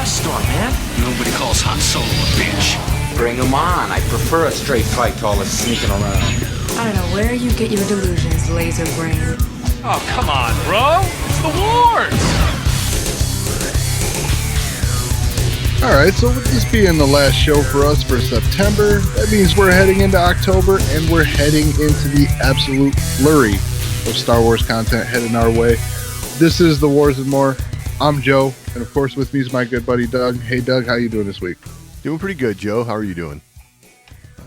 Storm, man. Nobody calls Han Solo a bitch. Bring him on. I prefer a straight fight to all this sneaking around. I don't know where you get your delusions, laser brain. Oh, come on, bro. It's the wars. Alright, so with this being the last show for us for September, that means we're heading into October, and we're heading into the absolute flurry of Star Wars content heading our way. This is The Wars and More. I'm Joe, and of course with me is my good buddy Doug. Hey Doug, how you doing this week? Doing pretty good, Joe. How are you doing?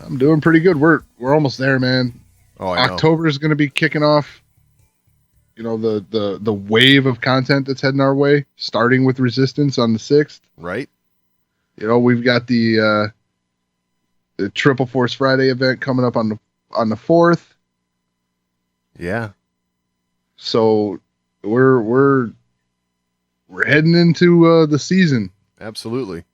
I'm doing pretty good. We're almost there, man. Oh, I know. October is going to be kicking off, you know, the wave of content that's heading our way, starting with Resistance on the 6th. Right. You know, we've got the Triple Force Friday event coming up on the 4th. Yeah. So we're heading into the season. Absolutely.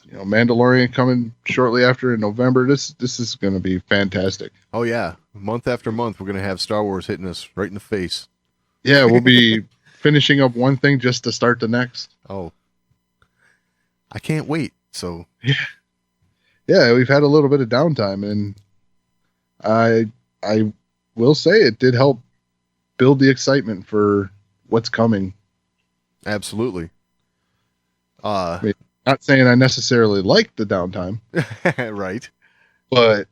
You know, Mandalorian coming shortly after in November. This is going to be fantastic. Oh yeah, month after month we're going to have Star Wars hitting us right in the face. Yeah, we'll be finishing up one thing just to start the next. Oh, I can't wait. So yeah, we've had a little bit of downtime, and I will say it did help build the excitement for what's coming. Absolutely. I mean, not saying I necessarily liked the downtime, right? But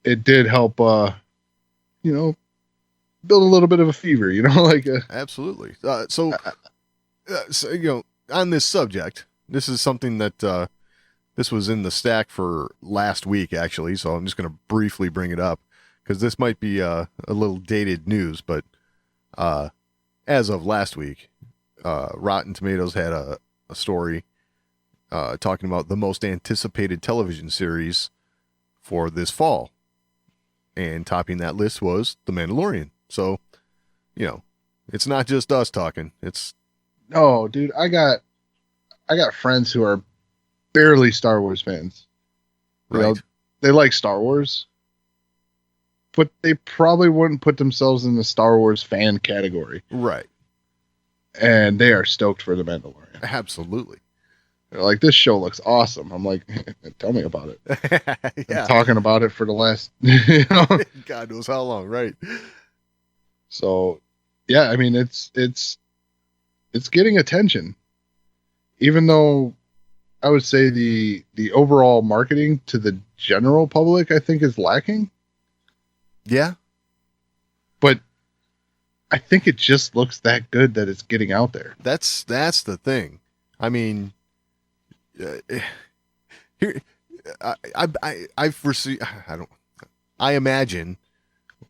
it did help, you know, build a little bit of a fever. You know, like absolutely. So you know, on this subject, this is something that this was in the stack for last week, actually. So I'm just going to briefly bring it up because this might be a little dated news, but as of last week, Rotten Tomatoes had a story talking about the most anticipated television series for this fall, and topping that list was The Mandalorian. So, you know, it's not just us talking. It's no, dude. I got friends who are barely Star Wars fans. You know, they like Star Wars, but they probably wouldn't put themselves in the Star Wars fan category. Right. And they are stoked for The Mandalorian. Absolutely. They're like, this show looks awesome. I'm like, tell me about it. Yeah. I'm talking about it for the last, you know, God knows how long, right? So, yeah, I mean, it's getting attention, even though I would say the overall marketing to the general public, I think, is lacking. Yeah. But I think it just looks that good that it's getting out there. That's the thing. I mean, here, I foresee. I imagine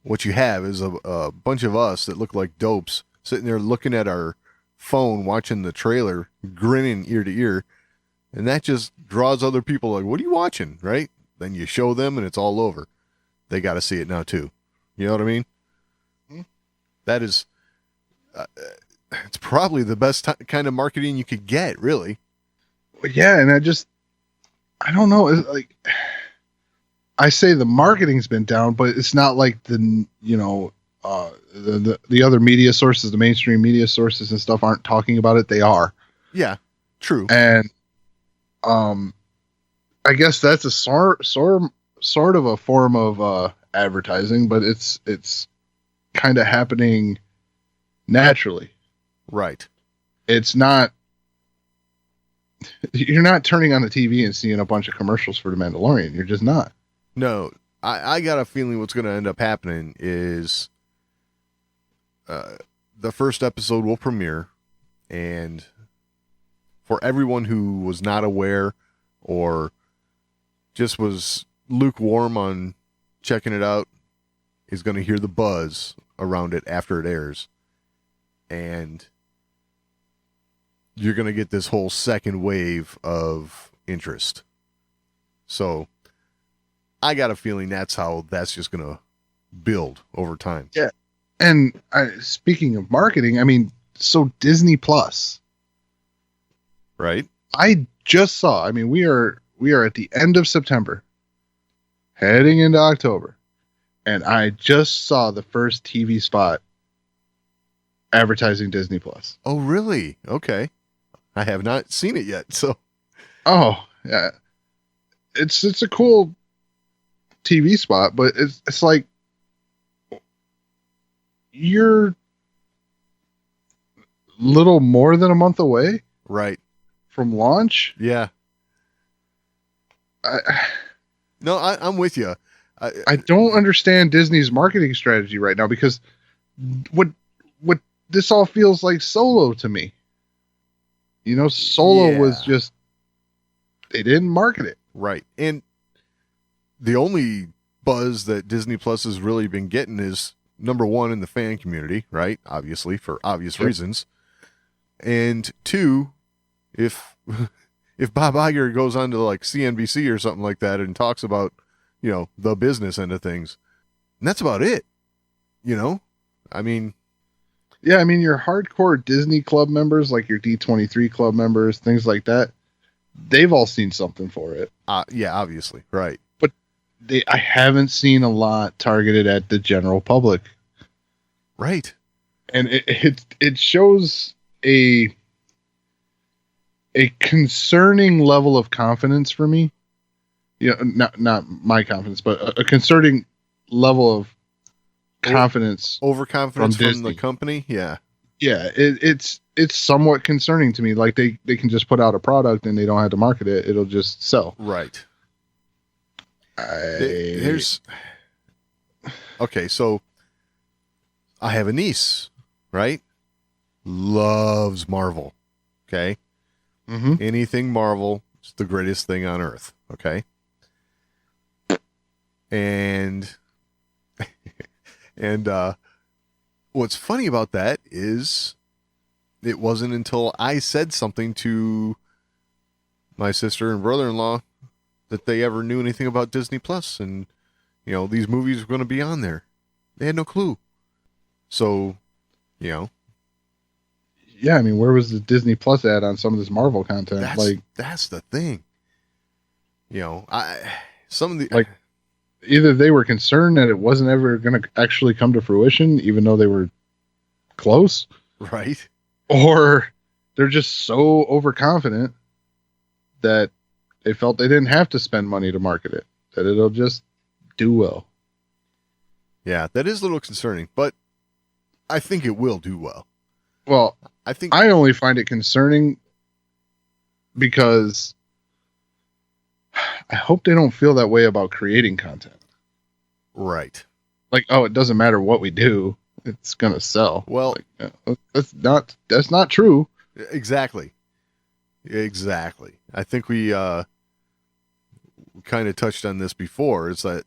what you have is a bunch of us that look like dopes sitting there looking at our phone, watching the trailer, grinning ear to ear, and that just draws other people like, "What are you watching?" Right? Then you show them, and it's all over. They got to see it now too. You know what I mean? Mm-hmm. That is, it's probably the best kind of marketing you could get, really. Yeah, and I don't know. It's like, I say the marketing's been down, but it's not like the other media sources, the mainstream media sources and stuff aren't talking about it. They are. Yeah, true. And I guess that's a sort of a form of advertising, but it's kind of happening naturally. Right. It's not. You're not turning on the TV and seeing a bunch of commercials for The Mandalorian. You're just not. No, I got a feeling what's going to end up happening is the first episode will premiere, and for everyone who was not aware or just was lukewarm on checking it out is going to hear the buzz around it after it airs, and you're going to get this whole second wave of interest. So I got a feeling that's how that's just going to build over time. Yeah. And speaking of marketing, I mean, so Disney Plus, right? I just saw, I mean, we are at the end of September, heading into October, and I just saw the first TV spot advertising Disney Plus. Oh, really? Okay. I have not seen it yet. So, Oh, yeah. It's a cool TV spot, but it's like you're little more than a month away right. from launch. Yeah. I No, I'm with you. I don't understand Disney's marketing strategy right now because what this all feels like Solo to me. You know, Solo was Yeah. just they didn't market it. Right. And the only buzz that Disney Plus has really been getting is number one in the fan community, right? Obviously, for obvious Yep. reasons. And two, if Bob Iger goes on to like CNBC or something like that and talks about, the business end of things, and that's about it. I mean, Yeah, I mean your hardcore Disney Club members, like your D23 Club members, things like that, they've all seen something for it. yeah, obviously, right. I haven't seen a lot targeted at the general public, Right. and it shows a concerning level of confidence for me. Not my confidence, but a concerning level of confidence. Overconfidence From from the Disney. company. Yeah. Yeah, it's somewhat concerning to me. Like they can just put out a product and they don't have to market it; it'll just sell. Right. Okay, so I have a niece, right? Loves Marvel. Okay. Mhm. Anything Marvel is the greatest thing on earth. Okay. And what's funny about that is it wasn't until I said something to my sister and brother-in-law that they ever knew anything about Disney Plus and these movies were going to be on there. They had no clue. So, Yeah, I mean, where was the Disney Plus ad on some of this Marvel content? that's the thing. Some of the Like, either they were concerned that it wasn't ever going to actually come to fruition, even though they were close, right. or they're just so overconfident that they felt they didn't have to spend money to market it, that it'll just do well. Yeah, that is a little concerning, but I think it will do well. Well, I think I only find it concerning because I hope they don't feel that way about creating content. right. Like, oh, it doesn't matter what we do, it's gonna sell. Well, that's not true. Exactly. I think we kind of touched on this before. Is that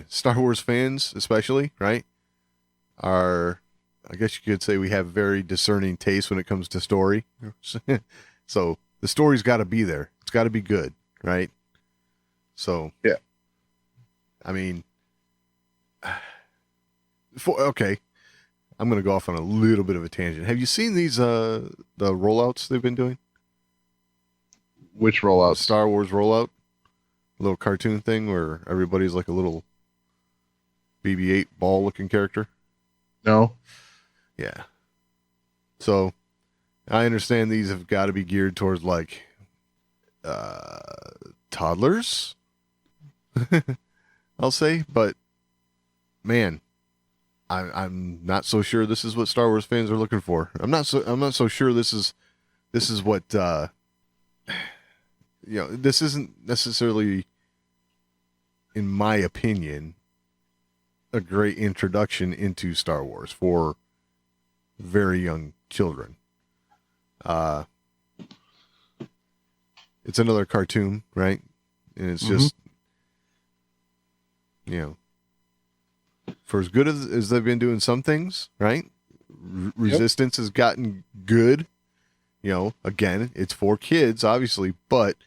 Star Wars fans, especially, right, are, I guess you could say, we have very discerning taste when it comes to story. So the story's got to be there. It's got to be good, right? So yeah. I mean, okay. I'm going to go off on a little bit of a tangent. Have you seen these the rollouts they've been doing? Which rollout? Star Wars rollout, a little cartoon thing where everybody's like a little BB-8 ball looking character. No. Yeah. So I understand these have got to be geared towards like toddlers. I'll say, but man, I'm not so sure this is what Star Wars fans are looking for. I'm not so sure this is what this isn't necessarily, in my opinion, a great introduction into Star Wars for very young children. It's another cartoon, right? And it's just, for as good as they've been doing some things, right? Resistance has gotten good. Again, it's for kids, obviously, but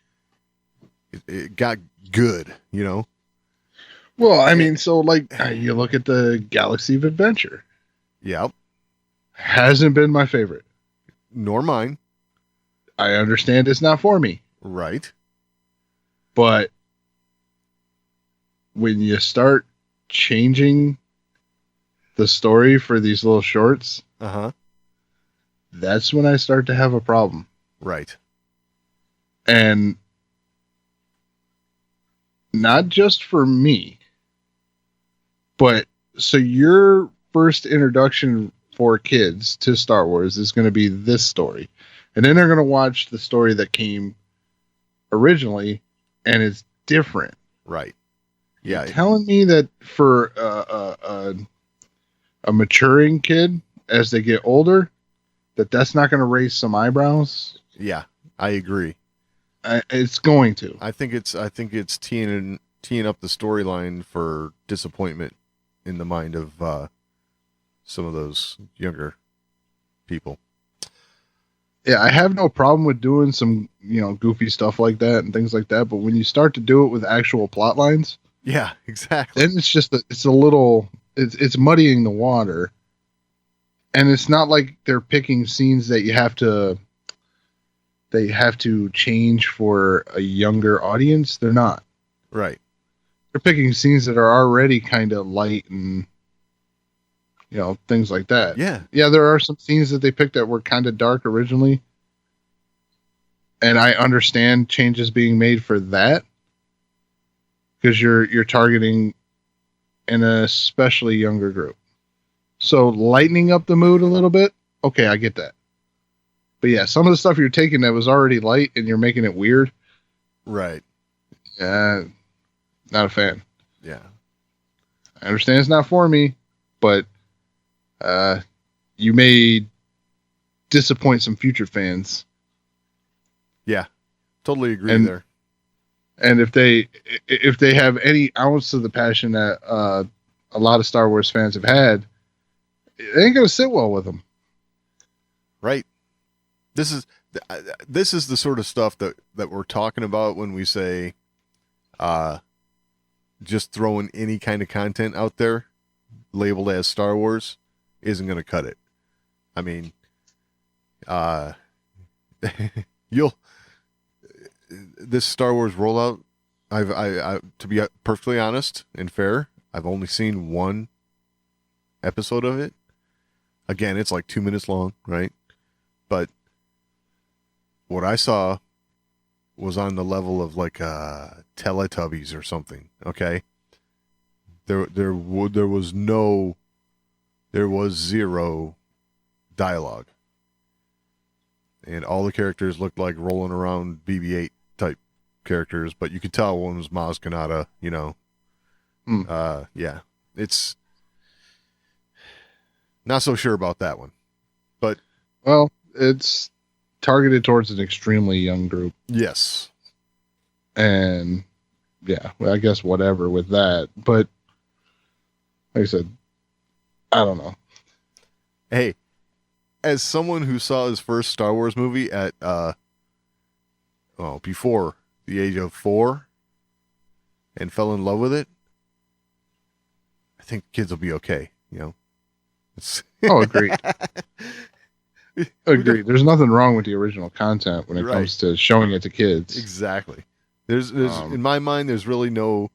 it got good, Well, I mean, so like you look at the Galaxy of Adventure. Yep. Hasn't been my favorite. Nor mine. I understand it's not for me. Right. But when you start changing the story for these little shorts, that's when I start to have a problem. Right. And not just for me, but so your first introduction for kids to Star Wars is going to be this story. And then they're going to watch the story that came originally, and it's different. Right. Yeah. You're telling me that for a maturing kid, as they get older, that's not going to raise some eyebrows? Yeah, I agree. It's going to. I think it's teeing up the storyline for disappointment in the mind of some of those younger people. Yeah, I have no problem with doing some, goofy stuff like that and things like that. But when you start to do it with actual plot lines, yeah, exactly. then it's muddying the water, and it's not like they're picking scenes that they have to change for a younger audience. They're not. Right. They're picking scenes that are already kind of light and things like that. Yeah. Yeah, there are some scenes that they picked that were kind of dark originally. And I understand changes being made for that. Because you're targeting an especially younger group. So lightening up the mood a little bit, okay, I get that. But yeah, some of the stuff you're taking that was already light and you're making it weird. Right. Not a fan. Yeah. I understand it's not for me, but you may disappoint some future fans. Yeah, totally agree there. And if they have any ounce of the passion that a lot of Star Wars fans have had, it ain't gonna sit well with them. Right. This is the sort of stuff that we're talking about when we say, just throwing any kind of content out there labeled as Star Wars isn't going to cut it. I mean, this Star Wars rollout, I to be perfectly honest and fair, I've only seen one episode of it. Again, it's like 2 minutes long, right? But what I saw was on the level of like Teletubbies or something. Okay, there was zero dialogue, and all the characters looked like rolling around BB-8 type characters, but you could tell one was Maz Kanata. Yeah, it's not so sure about that one, but it's targeted towards an extremely young group. Yes. And yeah, well, I guess whatever with that. But like I said, I don't know. Hey, as someone who saw his first Star Wars movie at before the age of 4 and fell in love with it, I think kids will be okay, Agreed. Agreed. There's nothing wrong with the original content when it comes to showing it to kids. Exactly. There's in my mind, there's really no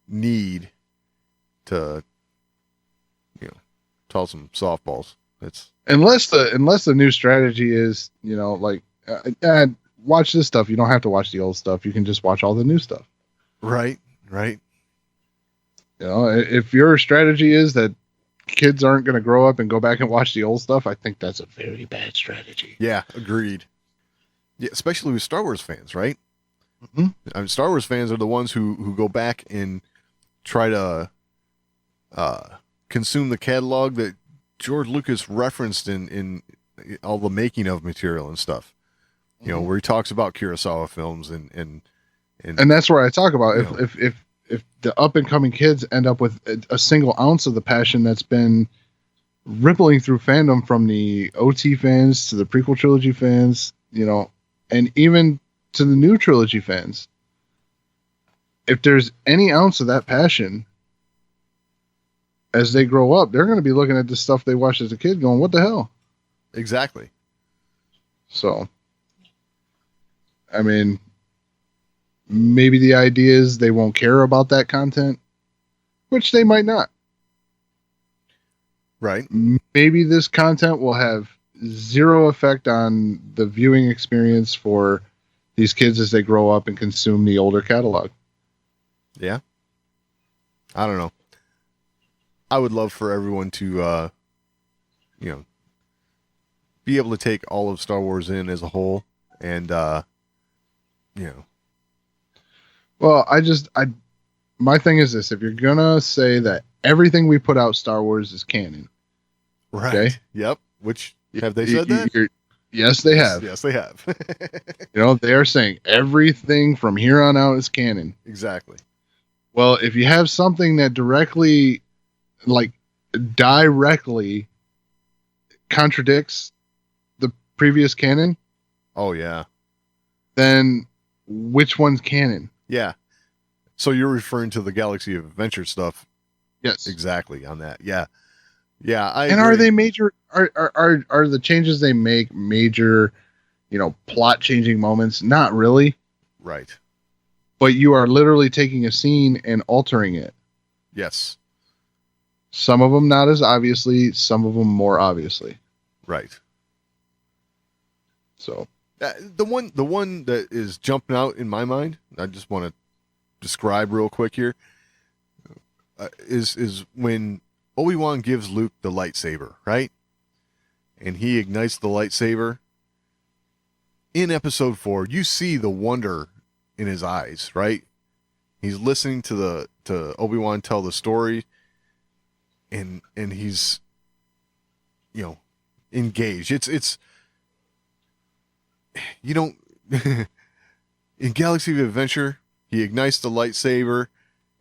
need to toss some softballs. It's unless the new strategy is watch this stuff. You don't have to watch the old stuff. You can just watch all the new stuff. Right. If your strategy is that kids aren't going to grow up and go back and watch the old stuff, I think that's a very bad strategy. Yeah, agreed. Yeah, especially with Star Wars fans, right? Mm-hmm. I mean, Star Wars fans are the ones who go back and try to consume the catalog that George Lucas referenced in all the making of material and stuff. Where he talks about Kurosawa films and that's where I talk about if the up and coming kids end up with a single ounce of the passion that's been rippling through fandom from the OT fans to the prequel trilogy fans, and even to the new trilogy fans, if there's any ounce of that passion as they grow up, they're going to be looking at the stuff they watched as a kid going, what the hell? Exactly. So, I mean, maybe the idea is they won't care about that content, which they might not. Right. Maybe this content will have zero effect on the viewing experience for these kids as they grow up and consume the older catalog. Yeah. I don't know. I would love for everyone to, be able to take all of Star Wars in as a whole, and Well, my thing is this: if you're gonna say that everything we put out Star Wars is canon, right? Okay. Yep. Which have they said that? Yes, they have. Yes, they have. They are saying everything from here on out is canon. Exactly. Well, if you have something that directly contradicts the previous canon, Oh yeah. then which one's canon? Yeah. So you're referring to the Galaxy of Adventure stuff? Yes. Exactly on that. Yeah. Yeah. And agree. are they major? Are the changes they make major? Plot changing moments? Not really. Right. But you are literally taking a scene and altering it. Yes. Some of them not as obviously, some of them more obviously. Right. So the one that is jumping out in my mind, I just want to describe real quick here, is when Obi-Wan gives Luke the lightsaber, right? And he ignites the lightsaber. In episode 4, you see the wonder in his eyes, right? He's listening to Obi-Wan tell the story, and he's engaged. It's you don't in Galaxy of Adventure, he ignites the lightsaber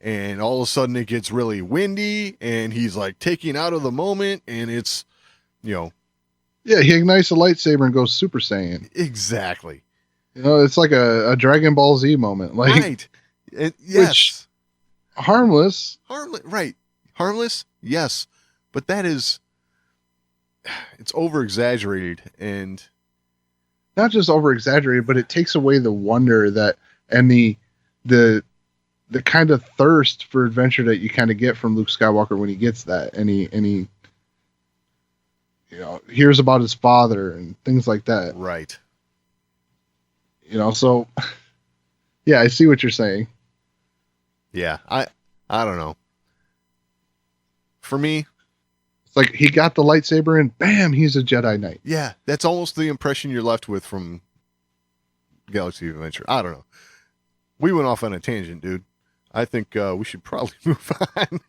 and all of a sudden it gets really windy and he's like taking out of the moment, and it's yeah, he ignites the lightsaber and goes Super Saiyan. Exactly. It's like a Dragon Ball Z moment, like right. Yes. Harmless, right? Harmless, yes, but it's over exaggerated, and not just over exaggerated, but it takes away the wonder and the kind of thirst for adventure that you kind of get from Luke Skywalker when he gets that, and he hears about his father and things like that. Right. So yeah, I see what you're saying. Yeah, I don't know. For me, it's like he got the lightsaber and bam, he's a Jedi Knight. Yeah, that's almost the impression you're left with from Galaxy of Adventure. I don't know. We went off on a tangent, dude. I think we should probably move on.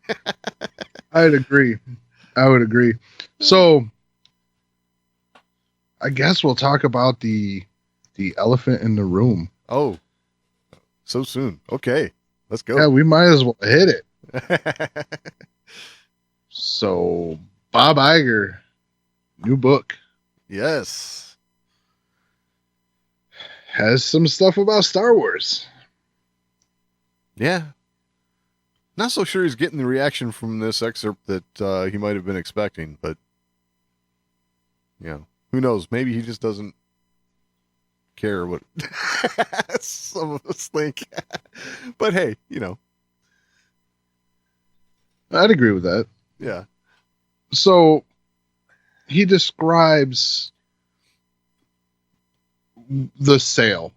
I would agree. So I guess we'll talk about the elephant in the room. Oh, so soon. Okay, let's go. Yeah, we might as well hit it. So, Bob Iger, new book. Yes. Has some stuff about Star Wars. Yeah. Not so sure he's getting the reaction from this excerpt that he might have been expecting, but who knows? Maybe he just doesn't care what some of us think. But hey, I'd agree with that. Yeah. So he describes the sale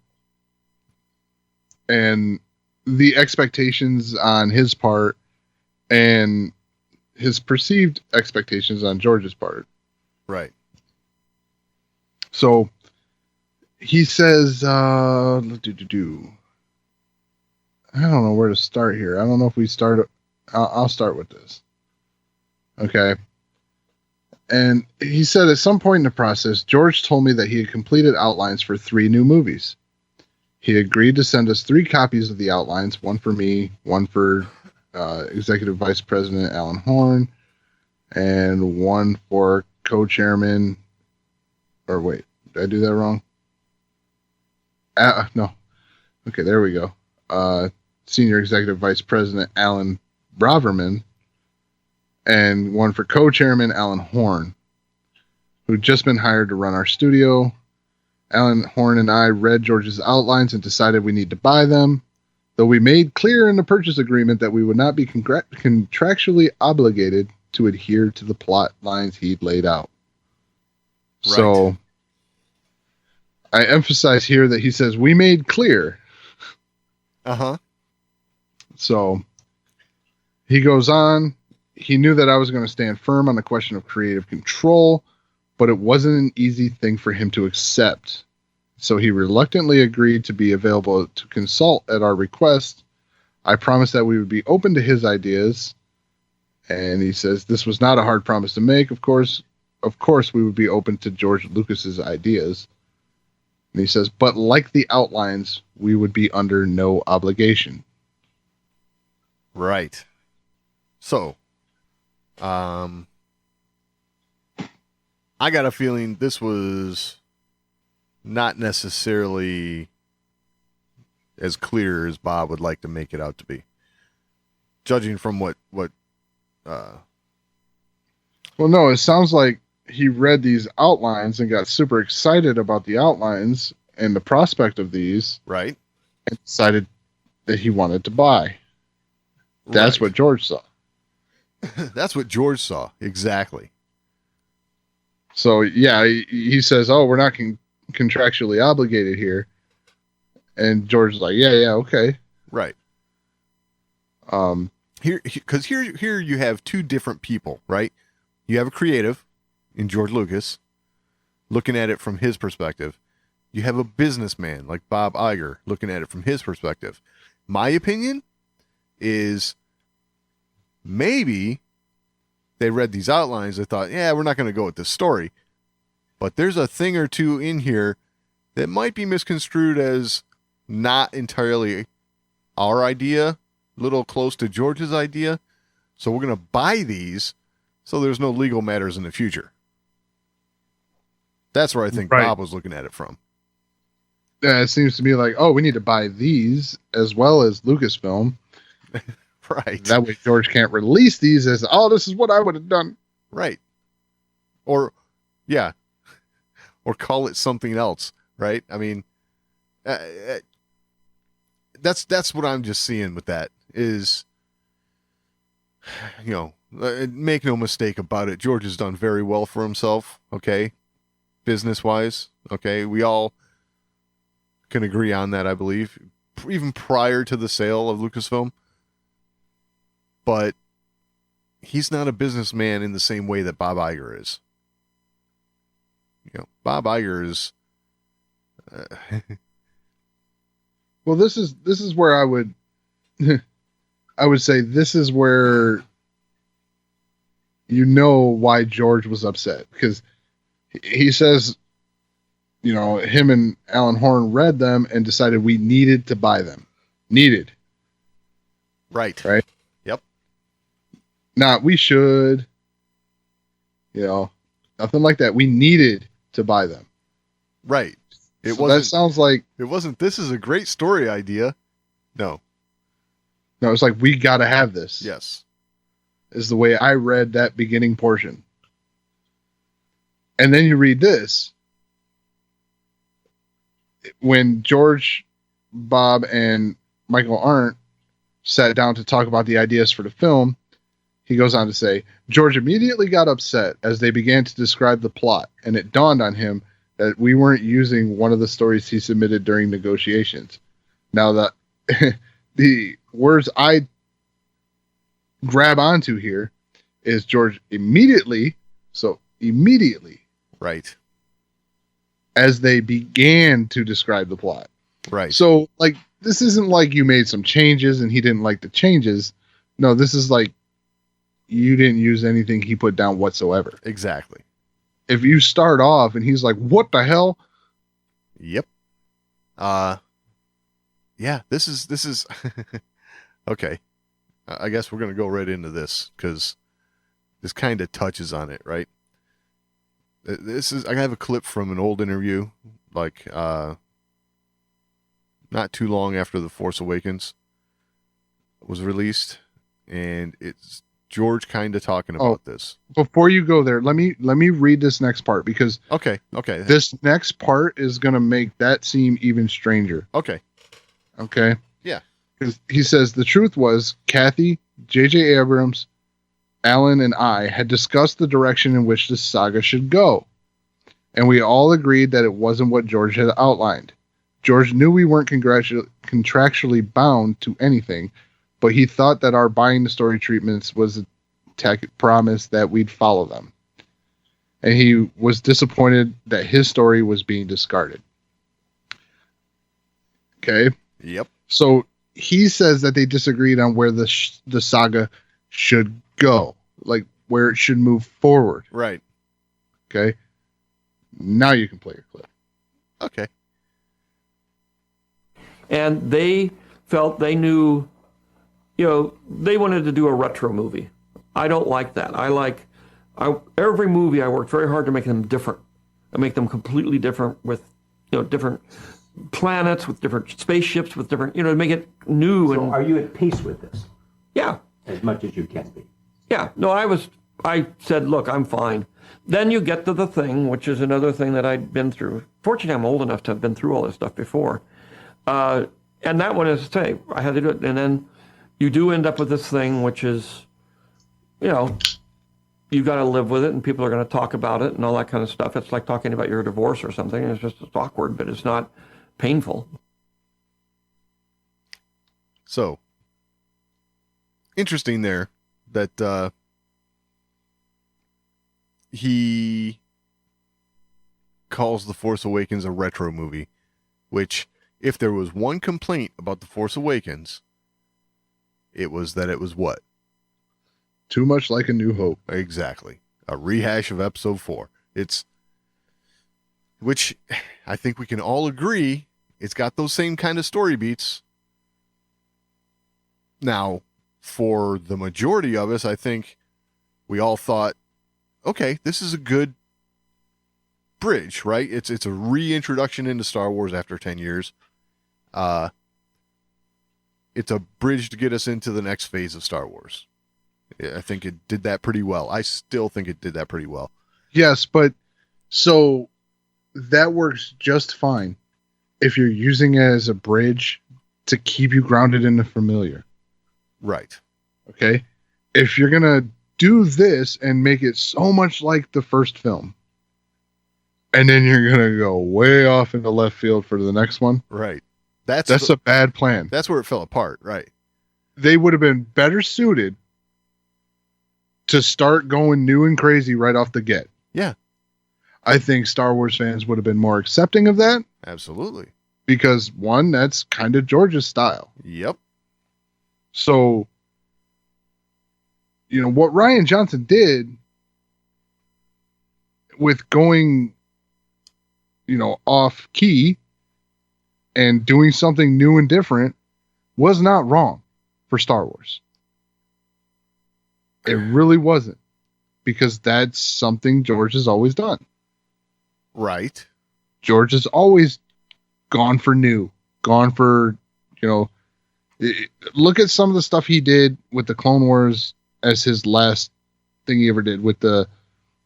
and the expectations on his part and his perceived expectations on George's part. Right. So he says, I don't know where to start here. I don't know if we start. I'll start with this. Okay. And he said at some point in the process, George told me that he had completed outlines for 3 new movies. He agreed to send us 3 copies of the outlines, one for me, one for Executive Vice President Alan Horn, and one for co-chairman, or wait, did I do that wrong? No. Okay, there we go. Senior Executive Vice President Alan Braverman, and one for co-chairman Alan Horn, who'd just been hired to run our studio. Alan Horn and I read George's outlines and decided we need to buy them, though we made clear in the purchase agreement that we would not be contractually obligated to adhere to the plot lines he'd laid out. Right. So I emphasize here that he says, we made clear. Uh-huh. So he goes on. He knew that I was going to stand firm on the question of creative control, but it wasn't an easy thing for him to accept. So he reluctantly agreed to be available to consult at our request. I promised that we would be open to his ideas. And he says this was not a hard promise to make. Of course, we would be open to George Lucas's ideas. And he says, but like the outlines, we would be under no obligation. Right. So, I got a feeling this was not necessarily as clear as Bob would like to make it out to be. Judging from what Well, no, it sounds like he read these outlines and got super excited about the outlines and the prospect of these, right? and decided that he wanted to buy. That's Right. what George saw. That's what George saw. Exactly. So, yeah, he says, oh, we're not contractually obligated here. And George's like, yeah, okay. Right. Here you have two different people, right? You have a creative in George Lucas looking at it from his perspective. You have a businessman like Bob Iger looking at it from his perspective. My opinion is maybe they read these outlines. They thought, yeah, we're not going to go with this story. But there's a thing or two in here that might be misconstrued as not entirely our idea, a little close to George's idea. So we're going to buy these so there's no legal matters in the future. That's where I think Right. Bob was looking at it from. It seems to me like, oh, we need to buy these as well as Lucasfilm. Right. That way George can't release these as, oh, this is what I would have done. Right. Or, yeah. Or call it something else, right? I mean, that's what I'm just seeing with that is, make no mistake about it. George has done very well for himself, okay? Business-wise, okay? We all can agree on that, I believe, even prior to the sale of Lucasfilm. But he's not a businessman in the same way that Bob Iger is. Bob Iger is. Well, this is where I would say this is where why George was upset, because he says, him and Alan Horn read them and decided we needed to buy them. Needed. Right. Right? Yep. Not we should. Nothing like that. We needed to buy them. Right. That sounds like it wasn't. This is a great story idea. No. it's like we got to have this. Yes. Is the way I read that beginning portion. And then you read this. When George, Bob, and Michael Arndt sat down to talk about the ideas for the film, he goes on to say, George immediately got upset as they began to describe the plot, and it dawned on him that we weren't using one of the stories he submitted during negotiations. Now, that the words I grab onto here is George immediately, Right. as they began to describe the plot. Right. So, this isn't like you made some changes and he didn't like the changes. No, this is like you didn't use anything he put down whatsoever. Exactly. If you start off and he's like, what the hell? Yep. Yeah, this is okay. I guess we're going to go right into this because this kind of touches on it, right? I have a clip from an old interview, not too long after The Force Awakens was released, and it's George kind of talking about this. Before you go there, let me read this next part, because Okay. this next part is going to make that seem even stranger. Okay. Okay? Yeah. Because he says the truth was Kathy, J.J. Abrams, Alan and I had discussed the direction in which the saga should go, and we all agreed that it wasn't what George had outlined. George knew we weren't contractually bound to anything, but he thought that our buying the story treatments was a promise that we'd follow them. And he was disappointed that his story was being discarded. Okay? Yep. So he says that they disagreed on where the saga should go, like where it should move forward. Right. Okay? Now you can play your clip. Okay. And they felt they knew, they wanted to do a retro movie. I don't like that. Every movie I worked very hard to make them different. I make them completely different with, different planets, with different spaceships, with different, to make it new. So are you at peace with this? Yeah. As much as you can be? Yeah. No, I said, look, I'm fine. Then you get to the thing, which is another thing that I'd been through. Fortunately, I'm old enough to have been through all this stuff before. And that one is, say, I had to do it. And then you do end up with this thing, which is, you got to live with it, and people are going to talk about it and all that kind of stuff. It's like talking about your divorce or something. It's awkward, but it's not painful. So, interesting there that he calls The Force Awakens a retro movie, which, if there was one complaint about The Force Awakens, it was that it was what? Too much like A New Hope. Exactly. A rehash of episode 4. Which I think we can all agree, it's got those same kind of story beats. Now, for the majority of us, I think we all thought, okay, this is a good bridge, right? It's a reintroduction into Star Wars after 10 years. It's a bridge to get us into the next phase of Star Wars. I think it did that pretty well. I still think it did that pretty well. Yes, but so that works just fine if you're using it as a bridge to keep you grounded in the familiar. Right. Okay? If you're going to do this and make it so much like the first film, and then you're going to go way off into left field for the next one. Right. That's a bad plan. That's where it fell apart. Right. They would have been better suited to start going new and crazy right off the get. Yeah. I think Star Wars fans would have been more accepting of that. Absolutely. Because, one, that's kind of George's style. Yep. So, what Rian Johnson did with going, off key and doing something new and different was not wrong for Star Wars. It really wasn't, because that's something George has always done. Right. George has always gone for new, gone for, look at some of the stuff he did with the Clone Wars as his last thing he ever did with the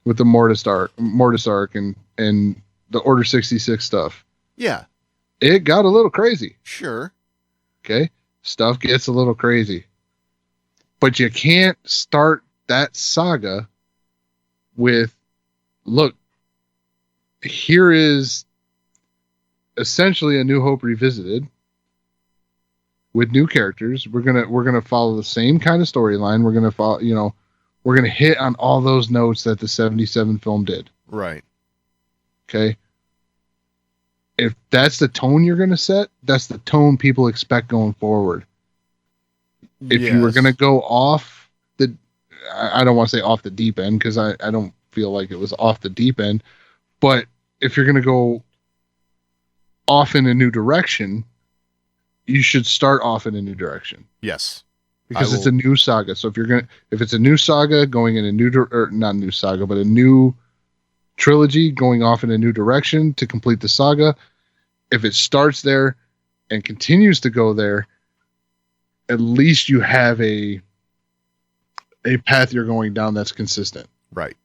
Mortis arc and the Order 66 stuff. Yeah. It got a little crazy. Sure. Okay. Stuff gets a little crazy. But you can't start that saga with, look, here is essentially A New Hope revisited with new characters. We're gonna follow the same kind of storyline. We're gonna follow, we're gonna hit on all those notes that the 77 film did. Right. Okay. If that's the tone you're gonna set, that's the tone people expect going forward. If you were going to go off I don't want to say off the deep end, because I don't feel like it was off the deep end, but if you're going to go off in a new direction, you should start off in a new direction. Yes. Because it's a new saga. So if it's a new saga going in a not a new saga, but a new trilogy going off in a new direction to complete the saga, if it starts there and continues to go there, at least you have a path you're going down that's consistent. Right.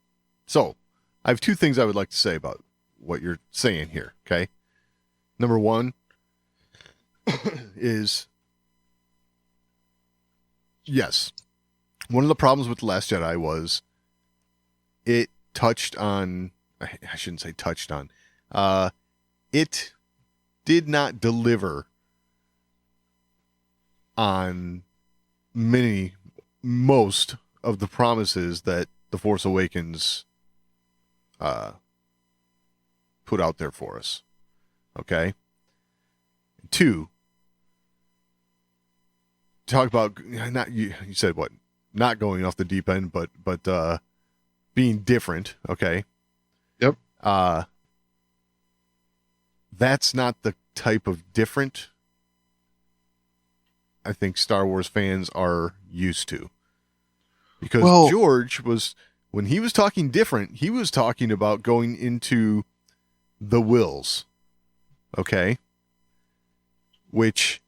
So I have two things I would like to say about what you're saying here. Okay. Number one is, yes, one of the problems with The Last Jedi was it touched on, I shouldn't say touched on, it did not deliver on most of the promises that The Force Awakens put out there for us. Okay? 2, talk about, not you said what? Not going off the deep end, but being different, okay? Yep. That's not the type of different I think Star Wars fans are used to. Because George was, when he was talking different, he was talking about going into the Wills, okay? Which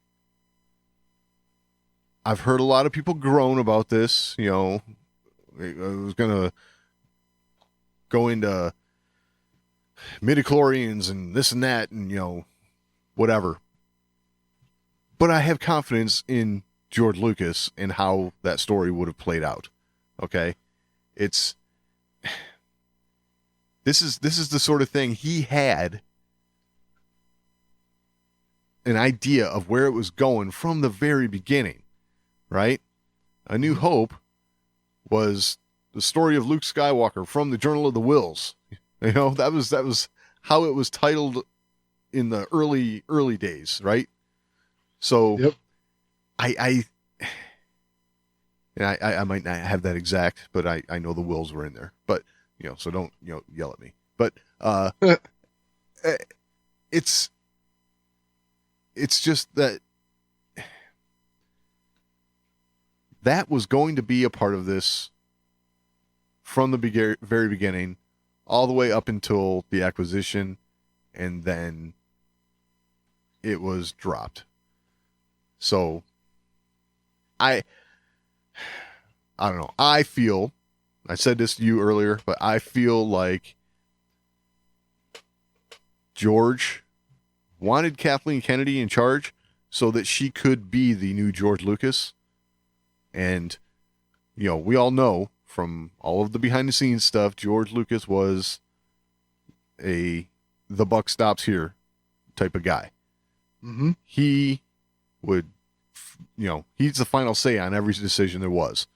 I've heard a lot of people groan about this, you know, I was going to go into midichlorians and this and that and, you know, whatever. But I have confidence in George Lucas and how that story would have played out. Okay? This is the sort of thing he had an idea of where it was going from the very beginning, right? A New Hope was the story of Luke Skywalker from the Journal of the Wills. You know, that was how it was titled in the early days, right? So yep. I might not have that exact, but I know the Wills were in there. But, you know, so don't, you know, yell at me. But it's just that was going to be a part of this from the very beginning, all the way up until the acquisition, and then it was dropped. So I don't know. I said this to you earlier, but I feel like George wanted Kathleen Kennedy in charge so that she could be the new George Lucas. And, you know, we all know from all of the behind the scenes stuff, George Lucas was the buck stops here type of guy. Mm-hmm. He would, you know, he's the final say on every decision there was.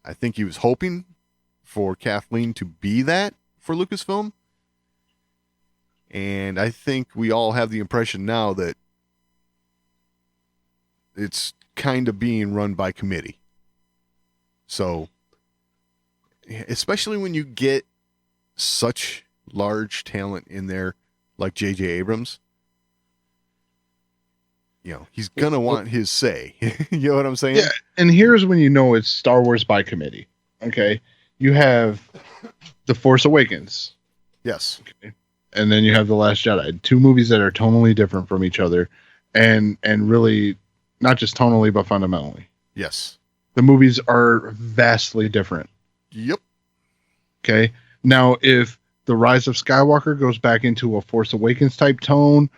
I think he was hoping for Kathleen to be that for Lucasfilm. And I think we all have the impression now that it's kind of being run by committee. So, especially when you get such large talent in there like J.J. Abrams, you know, he's going to want his say. You know what I'm saying? Yeah, and here's when you know it's Star Wars by committee. Okay? You have The Force Awakens. Yes. Okay? And then you have The Last Jedi. 2 movies that are tonally different from each other, and really not just tonally, but fundamentally. Yes. The movies are vastly different. Yep. Okay? Now, if The Rise of Skywalker goes back into a Force Awakens type tone,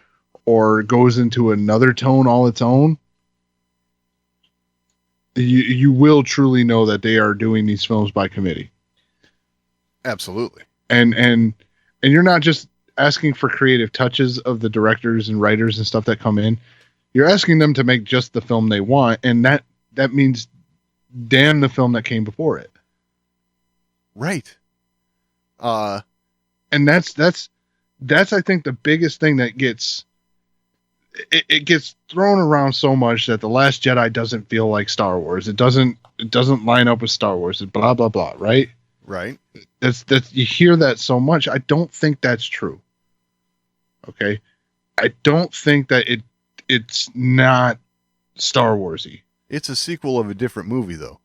or goes into another tone all its own, you will truly know that they are doing these films by committee. Absolutely. And you're not just asking for creative touches of the directors and writers and stuff that come in. You're asking them to make just the film they want, and that means damn the film that came before it. Right. And that's I think the biggest thing that gets it gets thrown around so much that The Last Jedi doesn't feel like Star Wars. It doesn't line up with Star Wars. It's blah blah blah, right? Right. That's you hear that so much. I don't think that's true. Okay? I don't think that it's not Star Warsy. It's a sequel of a different movie though.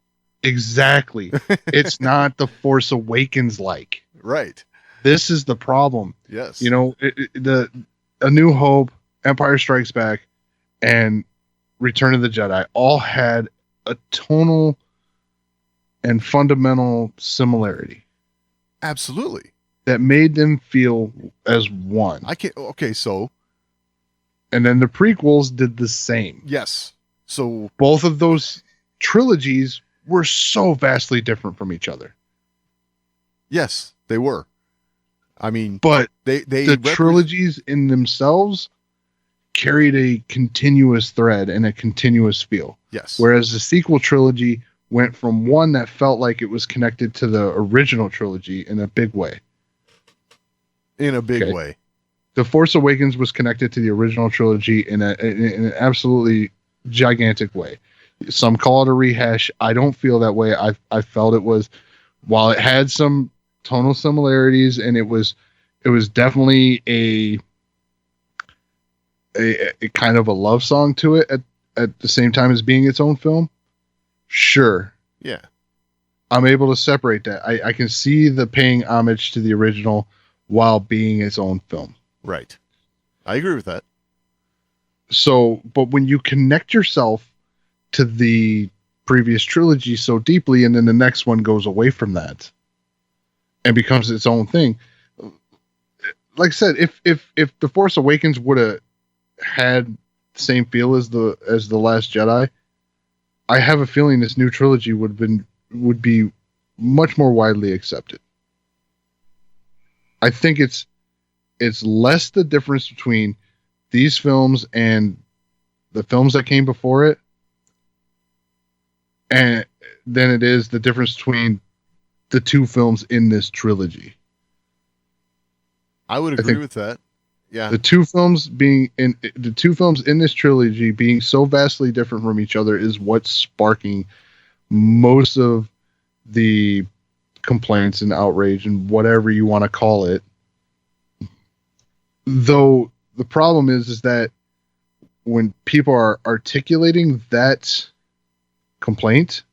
Exactly. It's not The Force Awakens like. Right. This is the problem. Yes. You know, A New Hope, Empire Strikes Back, and Return of the Jedi all had a tonal and fundamental similarity. Absolutely. That made them feel as one. Okay, so. And then the prequels did the same. Yes. So. Both of those trilogies were so vastly different from each other. Yes, they were. I mean, But the trilogies in themselves carried a continuous thread and a continuous feel. Yes. Whereas the sequel trilogy went from one that felt like it was connected to the original trilogy in a big way. In a big way. The Force Awakens was connected to the original trilogy in an absolutely gigantic way. Some call it a rehash. I don't feel that way. I felt it was, while it had some tonal similarities and it was definitely a kind of a love song to it at the same time as being its own film. Sure. Yeah. I'm able to separate that. I can see the paying homage to the original while being its own film. Right. I agree with that. So, but when you connect yourself to the previous trilogy so deeply, and then the next one goes away from that and becomes its own thing, like I said, if The Force Awakens would have had the same feel as the Last Jedi, I have a feeling this new trilogy would be much more widely accepted. I think it's less the difference between these films and the films that came before it, and than it is the difference between the two films in this trilogy. I would agree with that. Yeah. The two films in this trilogy being so vastly different from each other is what's sparking most of the complaints and outrage and whatever you want to call it. Though the problem is that when people are articulating that complaint,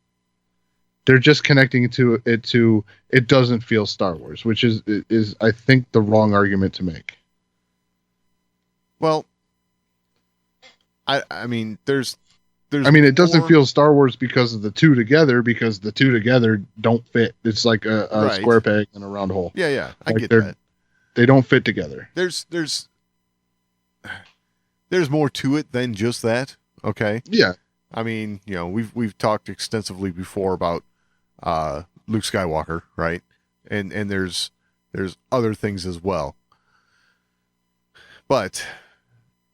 they're just connecting to it doesn't feel Star Wars, which is I think the wrong argument to make. Well, I mean, there's it doesn't feel Star Wars because of the two together, because the two together don't fit. It's like a square peg in a round hole. Yeah, I like get that. They don't fit together. There's more to it than just that. Okay. Yeah. I mean, we've talked extensively before about Luke Skywalker, right? And there's other things as well. But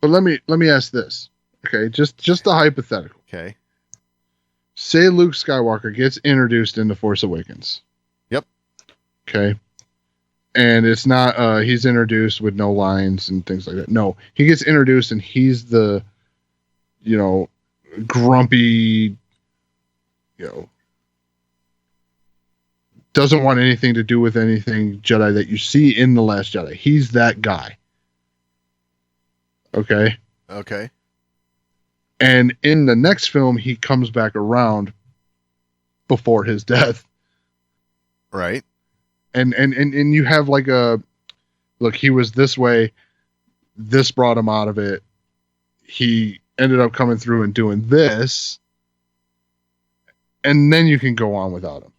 let me ask this. Okay, just a hypothetical. Okay. Say Luke Skywalker gets introduced in The Force Awakens. Yep. Okay. And it's not he's introduced with no lines and things like that. No, he gets introduced and he's the grumpy, doesn't want anything to do with anything Jedi that you see in The Last Jedi. He's that guy. Okay. And in the next film, he comes back around before his death. Right. And you have like look, he was this way. This brought him out of it. He ended up coming through and doing this. And then you can go on without him.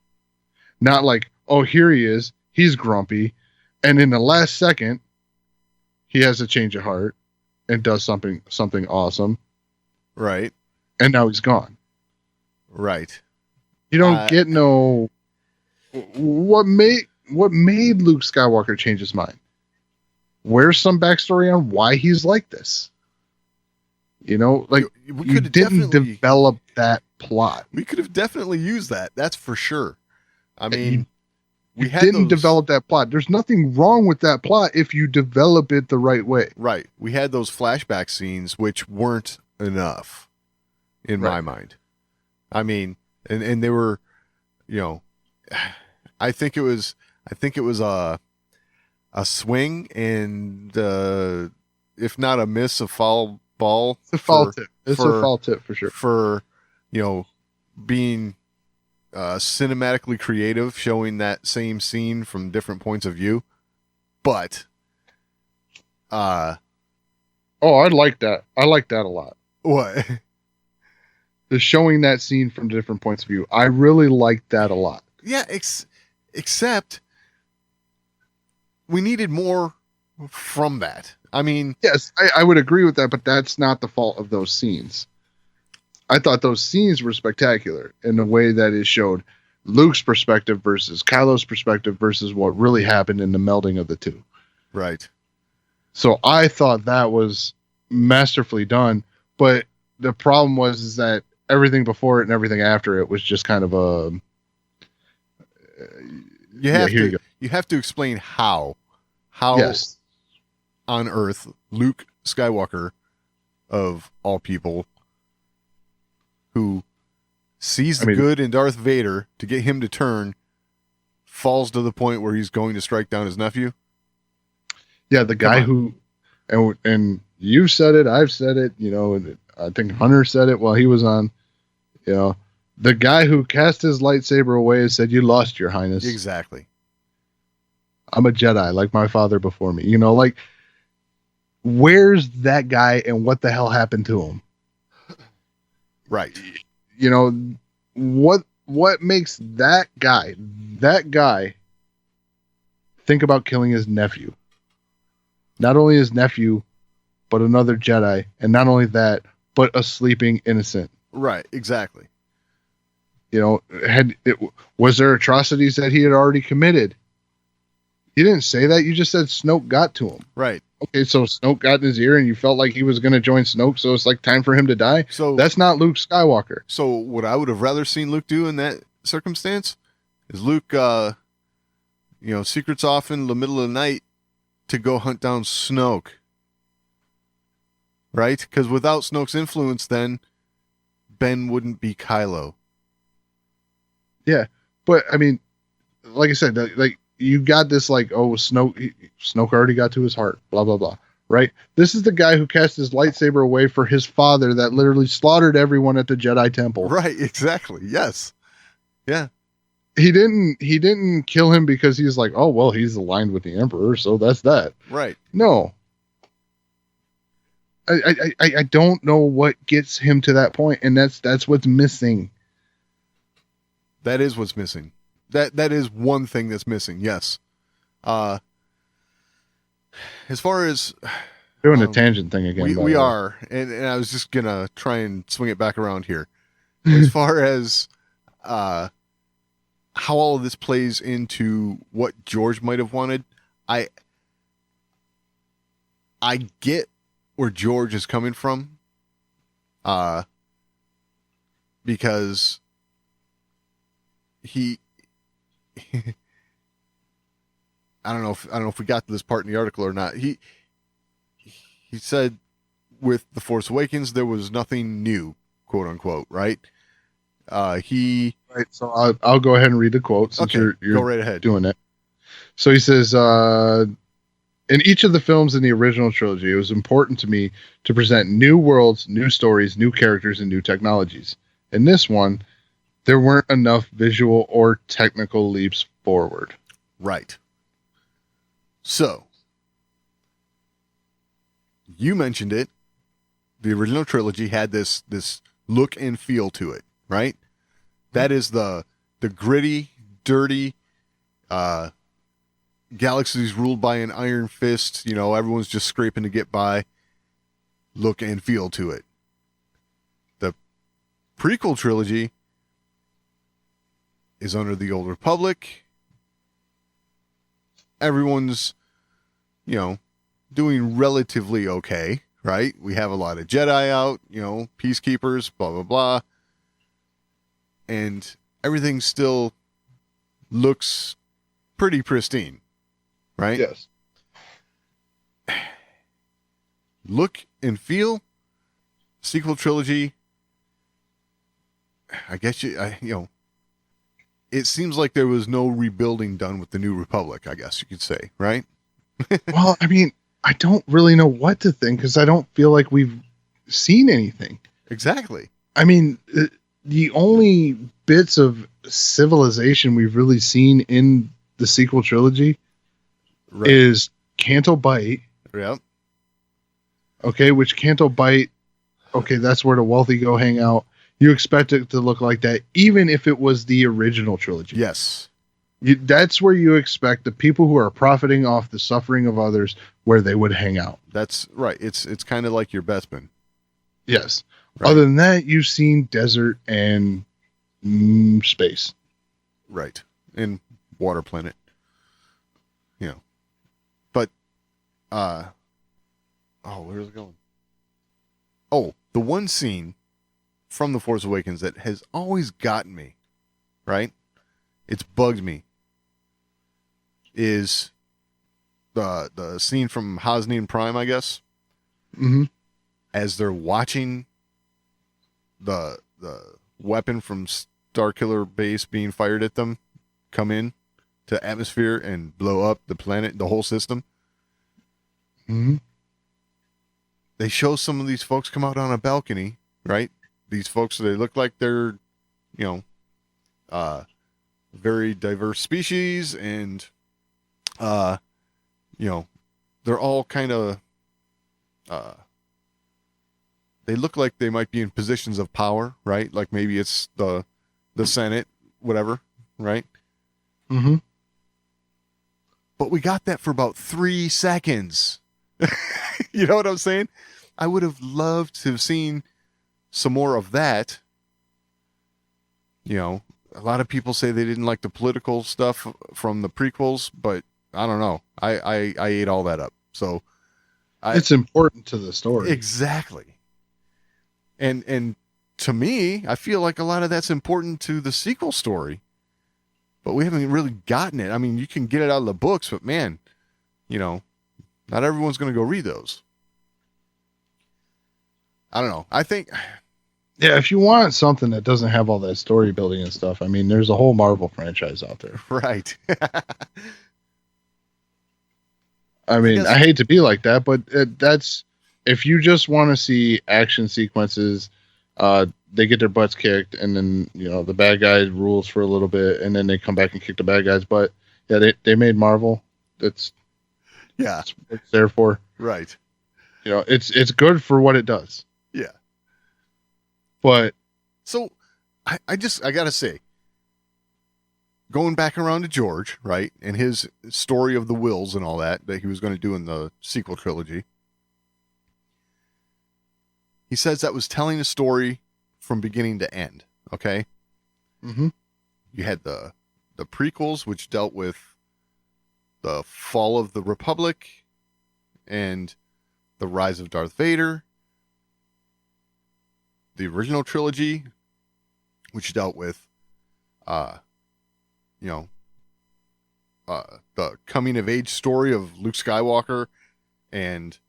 Not like, oh, here he is. He's grumpy. And in the last second, he has a change of heart and does something awesome. Right. And now he's gone. Right. You don't get no. What made Luke Skywalker change his mind? Where's some backstory on why he's like this? Like you didn't develop that plot. We could have definitely used that. That's for sure. I mean, we didn't develop that plot. There's nothing wrong with that plot if you develop it the right way. Right. We had those flashback scenes which weren't enough in my mind. I mean, and they were, I think it was a swing and if not a miss, a foul ball. It's a foul tip. It's a foul tip for sure. For being cinematically creative, showing that same scene from different points of view. But I like that. I like that a lot. What? The showing that scene from different points of view. I really like that a lot. Yeah, except we needed more from that. I mean, yes, I would agree with that, but that's not the fault of those scenes. I thought those scenes were spectacular in the way that it showed Luke's perspective versus Kylo's perspective versus what really happened in the melding of the two. Right. So I thought that was masterfully done, but the problem is that everything before it and everything after it was just kind of a. You have to explain how yes. on Earth Luke Skywalker, of all people, who sees the good in Darth Vader to get him to turn, falls to the point where he's going to strike down his nephew. Yeah, the guy who, and you said it, I've said it, and I think Hunter said it while he was on, the guy who cast his lightsaber away and said, "You lost, Your Highness." Exactly. I'm a Jedi, like my father before me. Like, where's that guy and what the hell happened to him? Right. What makes that guy think about killing his nephew? Not only his nephew, but another Jedi, and not only that, but a sleeping innocent. Right, exactly. Was there atrocities that he had already committed? You didn't say that. You just said Snoke got to him. Right. Okay, so Snoke got in his ear, and you felt like he was going to join Snoke, so it's like time for him to die. So that's not Luke Skywalker. So what I would have rather seen Luke do in that circumstance is Luke, secrets off in the middle of the night to go hunt down Snoke. Right? Because without Snoke's influence, then Ben wouldn't be Kylo. Yeah, but I mean, like I said, like you got this, like, oh, Snoke already got to his heart, blah blah blah. Right? This is the guy who cast his lightsaber away for his father that literally slaughtered everyone at the Jedi Temple. Right? Exactly. Yes. Yeah. He didn't kill him because he's like, oh well, he's aligned with the Emperor, so that's that. Right. No. I don't know what gets him to that point, and that's what's missing. That is what's missing. That is one thing that's missing. Yes. As far as doing a tangent thing again, we are, and I was just gonna try and swing it back around here. As far as how all of this plays into what George might have wanted, I get where George is coming from, because he I don't know if we got to this part in the article or not. He said with The Force Awakens there was nothing new, quote unquote, right? Right, so I'll go ahead and read the quote since you're go right ahead doing it. So he says, in each of the films in the original trilogy, it was important to me to present new worlds, new stories, new characters, and new technologies. In this one, there weren't enough visual or technical leaps forward. Right. So, you mentioned it. The original trilogy had this look and feel to it, right? That is the gritty, dirty, galaxies ruled by an iron fist, everyone's just scraping to get by, look and feel to it. The prequel trilogy is under the Old Republic. Everyone's, doing relatively okay, right? We have a lot of Jedi out, peacekeepers, blah, blah, blah. And everything still looks pretty pristine, right? Yes. Look and feel, sequel trilogy, I guess it seems like there was no rebuilding done with the New Republic, I guess you could say, right? Well, I mean, I don't really know what to think because I don't feel like we've seen anything. Exactly. I mean, the only bits of civilization we've really seen in the sequel trilogy is Canto Bight. Yep. Okay, which Canto Bight, okay, that's where the wealthy go hang out. You expect it to look like that, even if it was the original trilogy. Yes. That's where you expect the people who are profiting off the suffering of others, where they would hang out. That's right. It's kind of like your Bespin. Yes. Right. Other than that, you've seen desert and space. Right. And Water Planet. But where's it going? Oh, the one scene from The Force Awakens that has always gotten me, right? It's bugged me. Is the scene from Hosnian Prime, I guess. Mm-hmm. As they're watching the weapon from Starkiller Base being fired at them come in to atmosphere and blow up the planet, the whole system. Mm-hmm. They show some of these folks come out on a balcony, right? These folks, they look like they're, very diverse species, and, they're all kind of, they look like they might be in positions of power, right? Like maybe it's the Senate, whatever, right? Mm-hmm. But we got that for about 3 seconds. You know what I'm saying? I would have loved to have seen some more of that. A lot of people say they didn't like the political stuff from the prequels, but I don't know. I ate all that up. So it's important to the story. Exactly. And to me, I feel like a lot of that's important to the sequel story, but we haven't really gotten it. I mean, you can get it out of the books, but man, not everyone's going to go read those. I don't know. I think... Yeah, if you want something that doesn't have all that story building and stuff, I mean, there's a whole Marvel franchise out there. Right. I mean, I hate to be like that, but that's... If you just want to see action sequences, they get their butts kicked, and then, the bad guy rules for a little bit, and then they come back and kick the bad guys. But, yeah, they made Marvel. That's what it's there for. Right. It's good for what it does. Yeah. But so I gotta say, going back around to George, right, and his story of the wills and all that he was going to do in the sequel trilogy. He says that was telling a story from beginning to end. Okay. Mm-hmm. You had the prequels, which dealt with the fall of the Republic and the rise of Darth Vader. The original trilogy, which dealt with, the coming of age story of Luke Skywalker and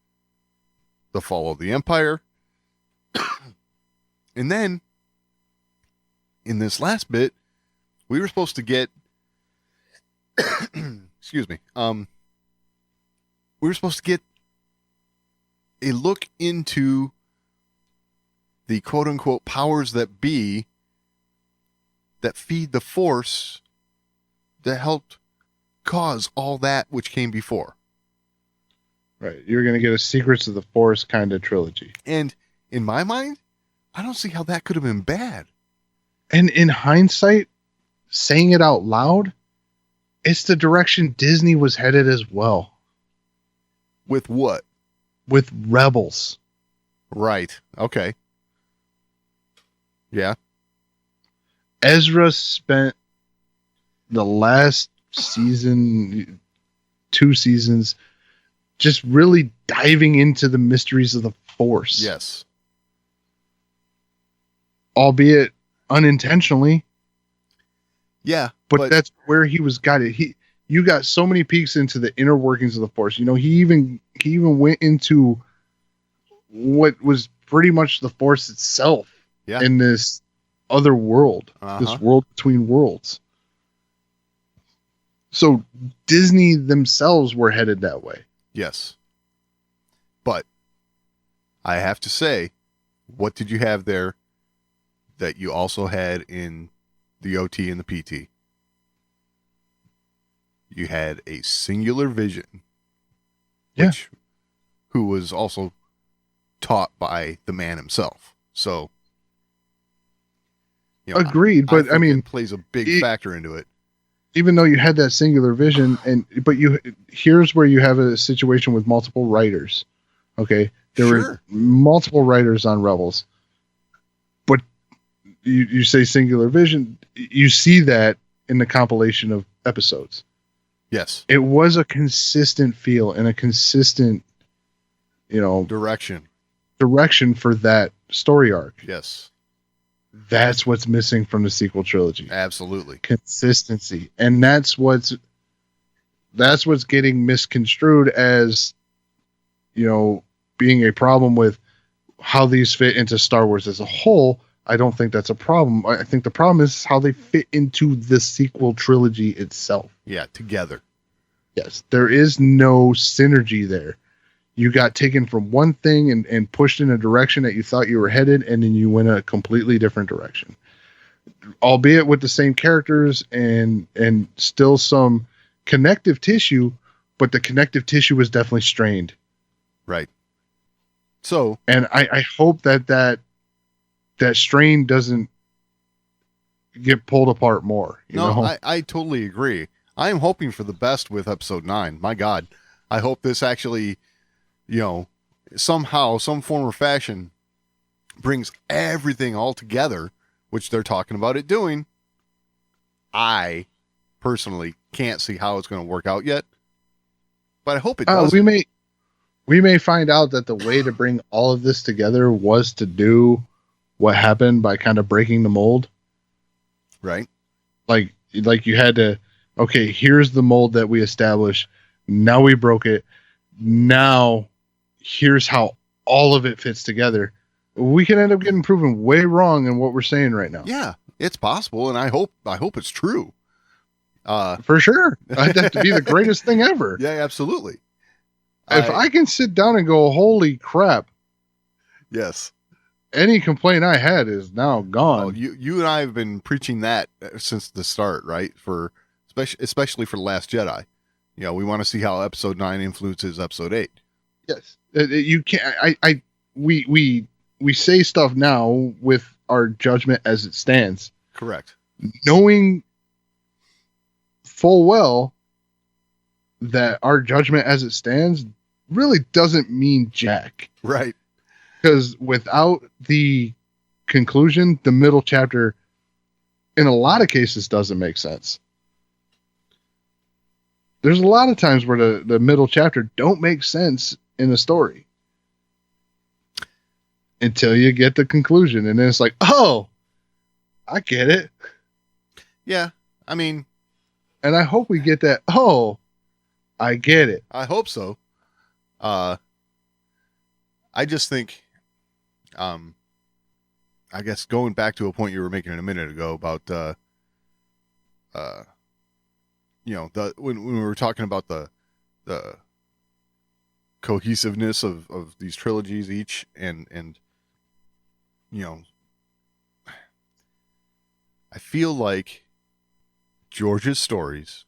the fall of the Empire. And then, in this last bit, we were supposed to get, excuse me, we were supposed to get a look into the quote-unquote powers that be that feed the Force that helped cause all that which came before. Right. You're going to get a Secrets of the Force kind of trilogy. And in my mind, I don't see how that could have been bad. And in hindsight, saying it out loud, it's the direction Disney was headed as well. With what? With Rebels. Right. Okay. Yeah. Ezra spent the last season, 2 seasons, just really diving into the mysteries of the Force. Yes. Albeit unintentionally. Yeah. But that's where he was got it. You got so many peeks into the inner workings of the Force. He even went into what was pretty much the Force itself. Yeah. In this other world, this world between worlds. So Disney themselves were headed that way. Yes. But I have to say, what did you have there that you also had in the OT and the PT? You had a singular vision, who was also taught by the man himself. So, agreed, but I mean, it plays a big factor into it. Even though you had that singular vision, but here's where you have a situation with multiple writers. Okay, there were multiple writers on Rebels. you say singular vision, you see that in the compilation of episodes. Yes. It was a consistent feel and a consistent, Direction. direction for that story arc. Yes. That's what's missing from the sequel trilogy. Absolutely. Consistency. And that's what's getting misconstrued as, being a problem with how these fit into Star Wars as a whole. I don't think that's a problem. I think the problem is how they fit into the sequel trilogy itself. Yeah, together. Yes, there is no synergy there. You got taken from one thing and pushed in a direction that you thought you were headed, and then you went a completely different direction. Albeit with the same characters and still some connective tissue, but the connective tissue was definitely strained. Right. So, and I hope that strain doesn't get pulled apart more. I totally agree. I am hoping for the best with episode 9. My God, I hope this actually, somehow, some form or fashion brings everything all together, which they're talking about it doing. I personally can't see how it's going to work out yet, but I hope it does. We may find out that the way to bring all of this together was to do what happened by kind of breaking the mold. Right. Like you had to, okay, here's the mold that we established. Now we broke it. Now here's how all of it fits together. We can end up getting proven way wrong in what we're saying right now. Yeah, it's possible. And I hope it's true. For sure. That'd have to be the greatest thing ever. Yeah, absolutely. If I can sit down and go, holy crap. Yes. Any complaint I had is now gone. Well, you and I have been preaching that since the start, right? For especially for The Last Jedi. We want to see how episode 9 influences episode 8. Yes. You can't, we say stuff now with our judgment as it stands. Correct. Knowing full well that our judgment as it stands really doesn't mean jack. Right. Because without the conclusion, the middle chapter, in a lot of cases, doesn't make sense. There's a lot of times where the middle chapter don't make sense in the story until you get the conclusion, and then it's like, oh, I get it. Yeah, I mean, and I hope we get that. Oh, I get it. I hope so. I just think, I guess going back to a point you were making a minute ago about, when we were talking about the cohesiveness of these trilogies each, and I feel like George's stories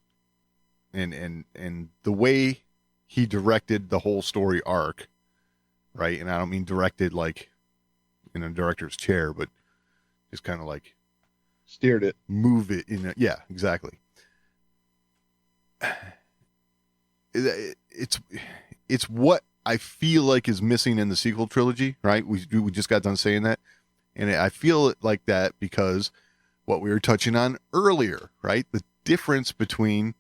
and the way he directed the whole story arc, right? And I don't mean directed like in a director's chair, but just kind of like steered it, move it yeah, exactly. It's what I feel like is missing in the sequel trilogy, right? We just got done saying that, and I feel like that because what we were touching on earlier, right? The difference between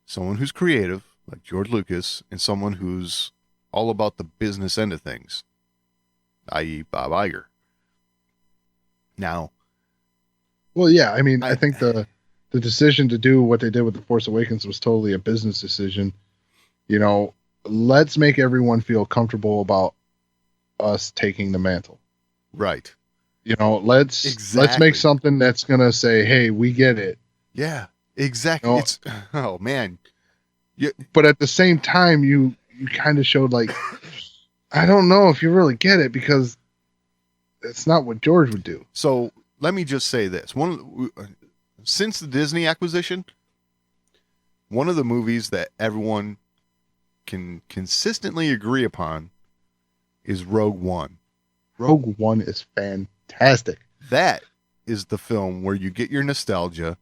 someone who's creative, like George Lucas, and someone who's all about the business end of things, i.e. Bob Iger. Now, well, yeah, I mean, I think the decision to do what they did with The Force Awakens was totally a business decision. Let's make everyone feel comfortable about us taking the mantle. Right. Let's make something that's going to say, hey, we get it. Yeah, exactly. It's, oh man. But at the same time, you kind of showed like, I don't know if you really get it because it's not what George would do. So let me just say this. Since the Disney acquisition, one of the movies that everyone can consistently agree upon is Rogue One. Rogue One is fantastic. That is the film where you get your nostalgia,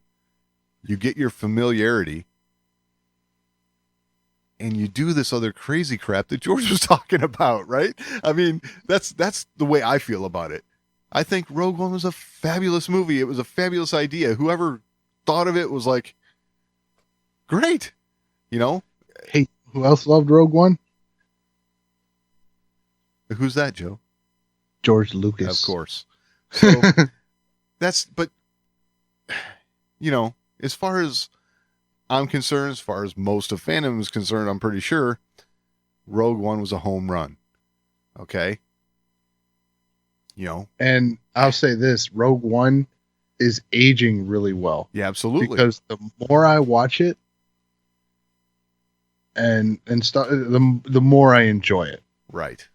you get your familiarity, and you do this other crazy crap that George was talking about, right? I mean, that's the way I feel about it. I think Rogue One was a fabulous movie. It was a fabulous idea. Whoever thought of it was like, great. You know? Hey, who else loved Rogue One? Who's that, Joe? George Lucas. Of course. So but, you know, as far as I'm concerned, as far as most of fandom is concerned, I'm pretty sure Rogue One was a home run. Okay? You know? And I'll say this, Rogue One is aging really well. Yeah, absolutely. Because the more I watch it, the more I enjoy it. Right.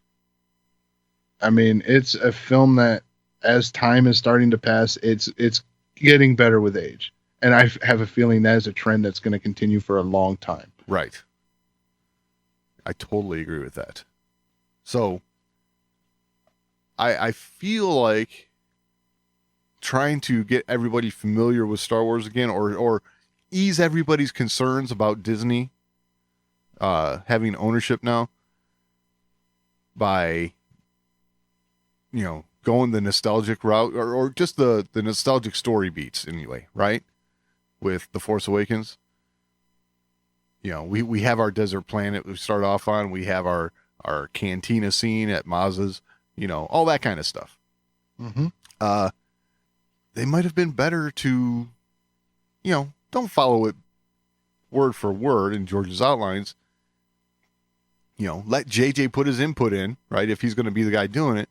I mean, it's a film that, as time is starting to pass, it's getting better with age, and I have a feeling that is a trend that's going to continue for a long time. Right. I totally agree with that. So, I feel like trying to get everybody familiar with Star Wars again, or ease everybody's concerns about Disney having ownership now by, you know, going the nostalgic route, or just the nostalgic story beats anyway, right? With The Force Awakens. You know, we have our desert planet we start off on. We have our cantina scene at Maz's, you know, all that kind of stuff. Mm-hmm. They might have been better to, you know, don't follow it word for word in George's outlines. You know, let JJ put his input in, right? If he's going to be the guy doing it.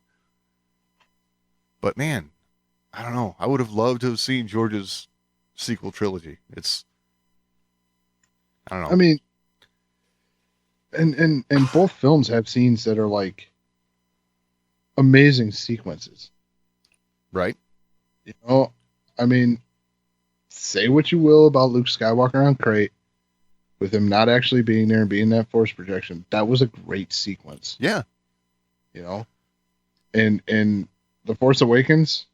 But man, I don't know. I would have loved to have seen George's sequel trilogy. I don't know. I mean, and both films have scenes that are like amazing sequences. Right? You know, I mean, say what you will about Luke Skywalker on Crate, with him not actually being there and being that force projection, that was a great sequence. Yeah. You know? And The Force Awakens,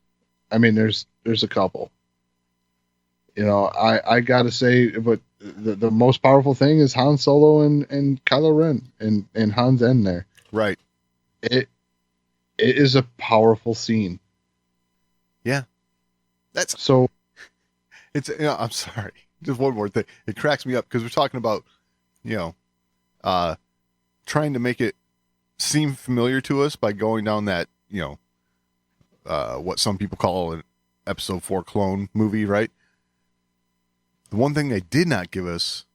I mean, there's a couple. You know, I gotta say, but the most powerful thing is Han Solo and Kylo Ren and Han's end there. Right. It is a powerful scene. Yeah. That's so. It's, you know, I'm sorry. Just one more thing. It cracks me up because we're talking about, you know, trying to make it seem familiar to us by going down that, you know, what some people call an episode 4 clone movie, right? The one thing they did not give us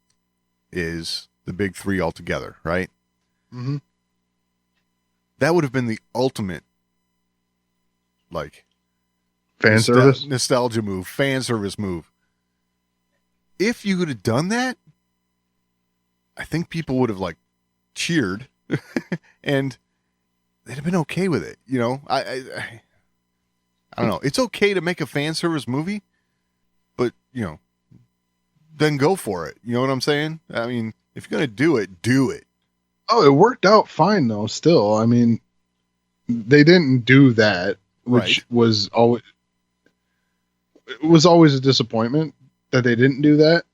is the big 3 altogether, right? Mm-hmm. That would have been the ultimate, like, fan service, nostalgia move, fan service move. If you would have done that, I think people would have like cheered, and they'd have been okay with it. You know, I don't know. It's okay to make a fan service movie, but you know, then go for it. You know what I'm saying? I mean, if you're gonna do it, do it. Oh, it worked out fine though. Still, I mean, they didn't do that, which was always a disappointment that they didn't do that.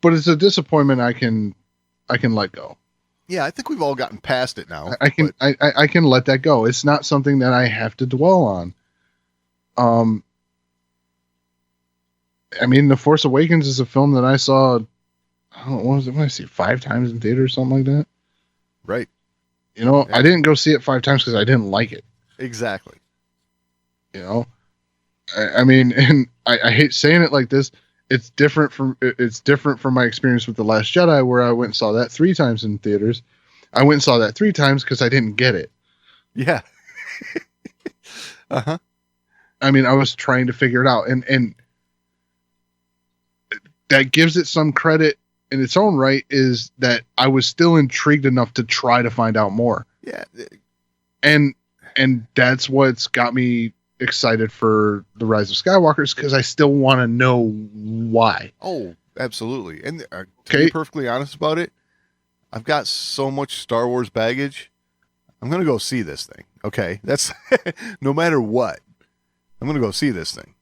But it's a disappointment I can let go. Yeah, I think we've all gotten past it now. I can let that go. It's not something that I have to dwell on. I mean, The Force Awakens is a film that I saw, I don't know, what was it, when I see 5 times in theater or something like that? Right. You know, yeah. I didn't go see it 5 times because I didn't like it. Exactly. You know, I mean, and I hate saying it like this. It's different from my experience with The Last Jedi, where I went and saw that 3 times in theaters. I went and saw that 3 times because I didn't get it. Yeah. Uh-huh. I mean, I was trying to figure it out, and that gives it some credit in its own right, is that I was still intrigued enough to try to find out more. Yeah. And that's what's got me excited for The Rise of Skywalkers, because I still want to know why. Oh, absolutely. And to be perfectly honest about it, I've got so much Star Wars baggage. I'm going to go see this thing. Okay. That's no matter what. I'm going to go see this thing.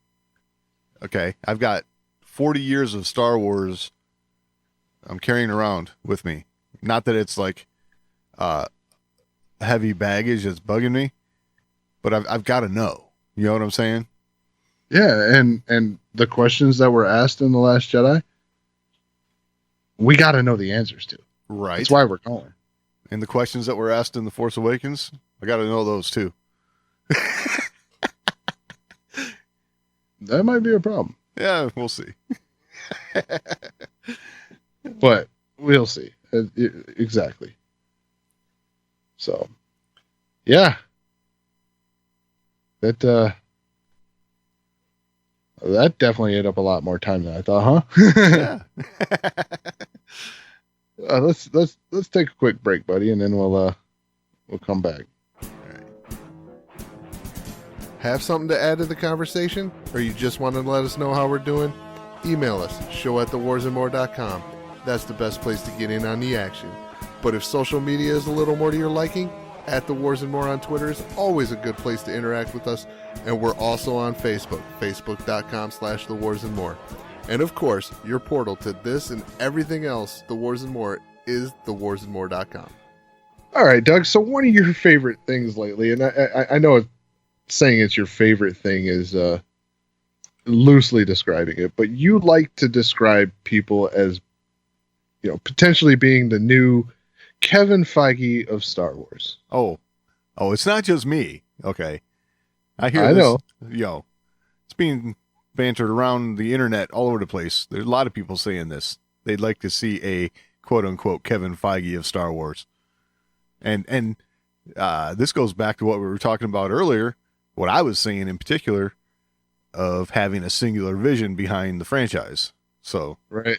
Okay. I've got 40 years of Star Wars I'm carrying around with me. Not that it's like heavy baggage that's bugging me, but I've got to know. You know what I'm saying? Yeah, and the questions that were asked in The Last Jedi, we got to know the answers to. Right. That's why we're calling. And the questions that were asked in The Force Awakens, I got to know those too. That might be a problem. Yeah, we'll see. But we'll see. Exactly. So, yeah. That definitely ate up a lot more time than I thought, huh? Yeah. Let's take a quick break, buddy, and then we'll come back. Have something to add to the conversation? Or you just want to let us know how we're doing? Email us, show@thewarsandmore.com. That's the best place to get in on the action. But if social media is a little more to your liking, @TheWarsandMore on Twitter is always a good place to interact with us. And we're also on Facebook, facebook.com/TheWarsandMore. And of course, your portal to this and everything else, The Wars and More, is thewarsandmore.com. All right, Doug. So one of your favorite things lately, and I know saying it's your favorite thing is loosely describing it, but you like to describe people as, potentially being the new Kevin Feige of Star Wars. Oh, it's not just me. Okay. I I know. It's being bantered around the internet all over the place. There's a lot of people saying this. They'd like to see a quote unquote Kevin Feige of Star Wars. And this goes back to what we were talking about earlier, what I was saying in particular of having a singular vision behind the franchise. So, Right.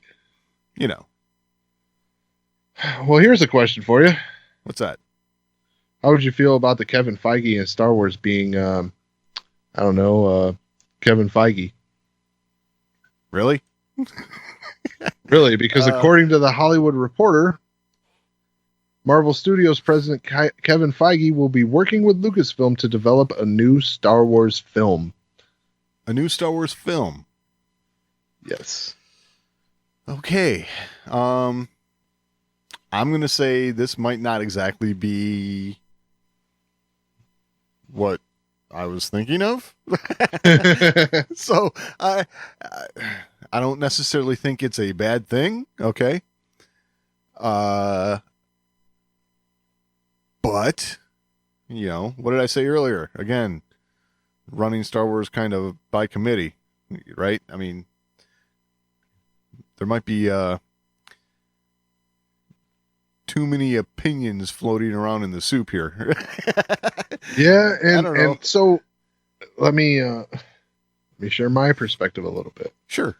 Well, here's a question for you. What's that? How would you feel about the Kevin Feige in Star Wars being, Kevin Feige? Really? Really, because according to the Hollywood Reporter, Marvel Studios president Kevin Feige will be working with Lucasfilm to develop a new Star Wars film. A new Star Wars film? Yes. Okay. I'm going to say this might not exactly be what I was thinking of. So I don't necessarily think it's a bad thing. Okay. But, what did I say earlier? Again, running Star Wars kind of by committee, right? I mean, there might be too many opinions floating around in the soup here. Yeah, I don't know. and so let me share my perspective a little bit. Sure.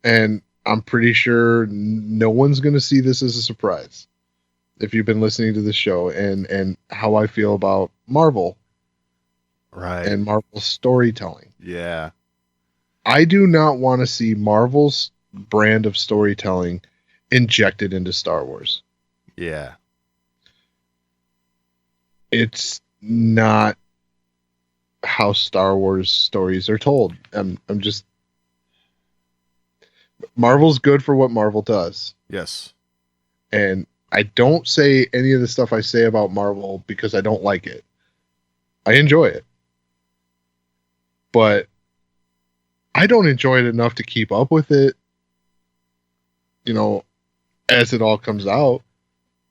And I'm pretty sure no one's going to see this as a surprise if you've been listening to the show and how I feel about Marvel. Right. And Marvel's storytelling. Yeah. I do not want to see Marvel's brand of storytelling injected into Star Wars. Yeah. It's not how Star Wars stories are told. I'm just Marvel's good for what Marvel does. Yes. And I don't say any of the stuff I say about Marvel because I don't like it. I enjoy it. But I don't enjoy it enough to keep up with it, as it all comes out.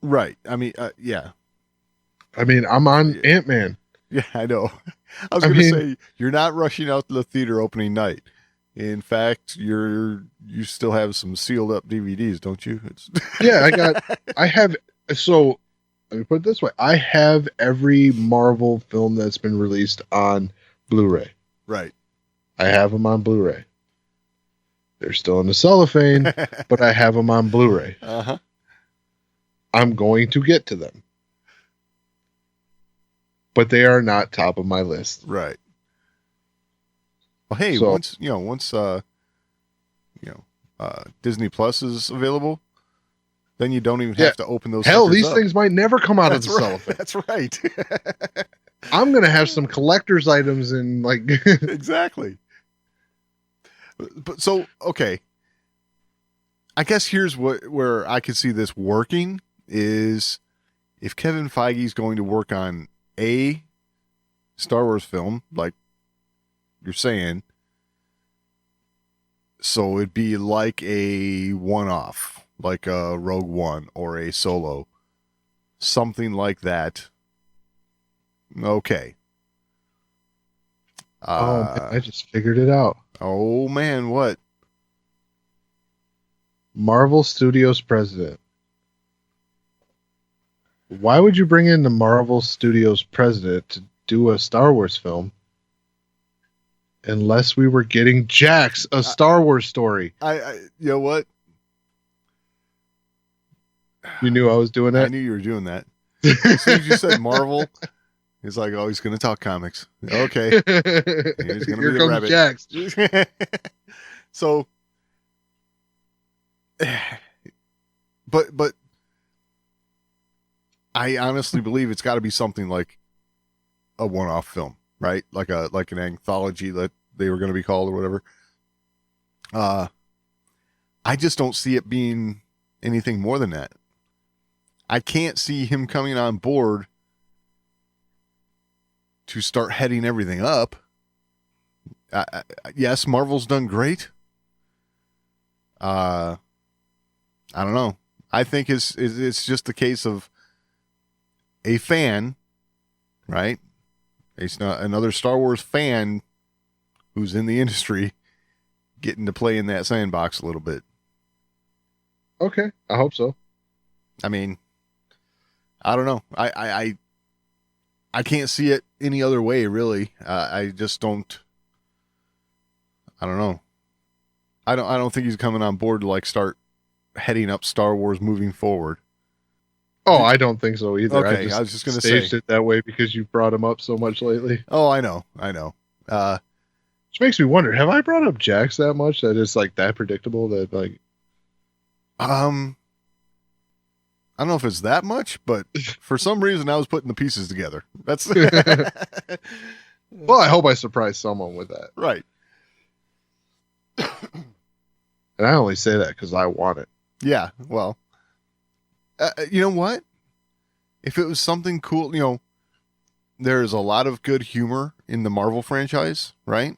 Right. I mean, yeah. I mean, I'm on Ant-Man. Yeah, I know. I was going to say, you're not rushing out to the theater opening night. In fact, you still have some sealed up DVDs, don't you? Yeah, so let me put it this way. I have every Marvel film that's been released on Blu-ray. Right. I have them on Blu-ray. They're still in the cellophane, but I have them on Blu-ray. Uh-huh. I'm going to get to them. But they are not top of my list. Right. Well, hey, So- once Disney Plus is available, then you don't even have to open those. Hell, suckers these up. things might never come out of the right. cellophane. That's right. I'm going to have some collector's items and Exactly. But so, okay. I guess here's where I could see this working is if Kevin Feige's going to work on a Star Wars film, like you're saying. So it'd be like a one-off, like a Rogue One or a Solo, something like that. Okay. Oh, man, I just figured it out. Oh man, what? Marvel Studios president. Why would you bring in the Marvel Studios president to do a Star Wars film unless we were getting Jax, a Star Wars story? I you know what? You knew I was doing I that? knew you were doing that. As soon as you said Marvel, he's like, oh, he's going to talk comics. Okay. He's going to Here be the comes rabbit. Jax. So, but I honestly believe it's got to be something like a one-off film, right? Like an anthology that they were going to be called or whatever. I just don't see it being anything more than that. I can't see him coming on board to start heading everything up. Yes, Marvel's done great. I don't know. I think it's just the case of a fan, right? It's not another Star Wars fan who's in the industry getting to play in that sandbox a little bit. Okay, I hope so. I mean, I don't know. I can't see it any other way, really. I just don't. I don't know. I don't think he's coming on board to like start heading up Star Wars moving forward. Oh, I don't think so either. Okay, I was just gonna staged say it that way because you brought him up so much lately. Oh, I know. Which makes me wonder: have I brought up Jax that much that it's like that predictable that like? I don't know if it's that much, but for some reason I was putting the pieces together. That's Well, I hope I surprise someone with that. right. And I only say that because I want it. Yeah. Well, you know what? If it was something cool, there's a lot of good humor in the Marvel franchise, right?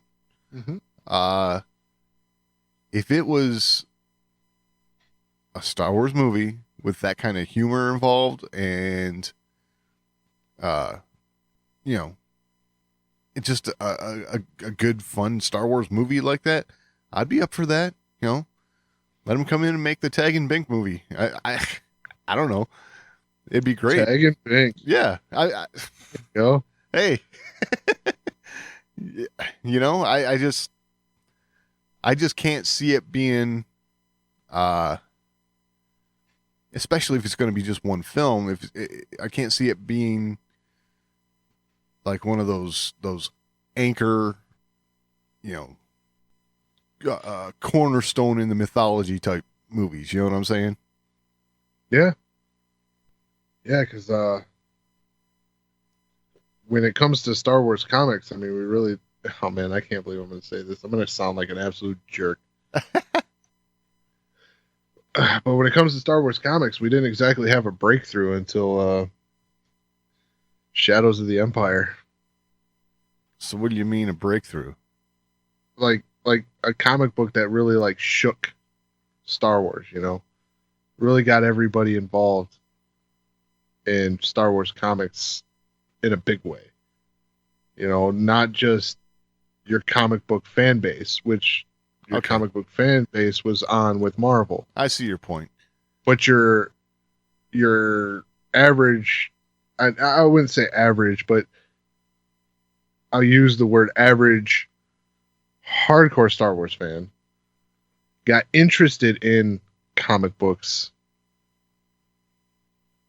Mm-hmm. If it was a Star Wars movie with that kind of humor involved and, it's just a good, fun Star Wars movie like that, I'd be up for that. Let him come in and make the Tag and Bink movie. I don't know. It'd be great. Tag and Bink. Yeah. Go. Hey, I just can't see it being, especially if it's going to be just one film. I can't see it being like one of those anchor, cornerstone in the mythology type movies. You know what I'm saying? Yeah. Yeah, because when it comes to Star Wars comics, I mean, we really... Oh, man, I can't believe I'm going to say this. I'm going to sound like an absolute jerk. But when it comes to Star Wars comics, we didn't exactly have a breakthrough until Shadows of the Empire. So what do you mean a breakthrough? Like a comic book that really, like, shook Star Wars, Really got everybody involved in Star Wars comics in a big way. Not just your comic book fan base, which your comic book fan base was on with Marvel. I see your point. But your average, I wouldn't say average, but I'll use the word average hardcore Star Wars fan got interested in comic books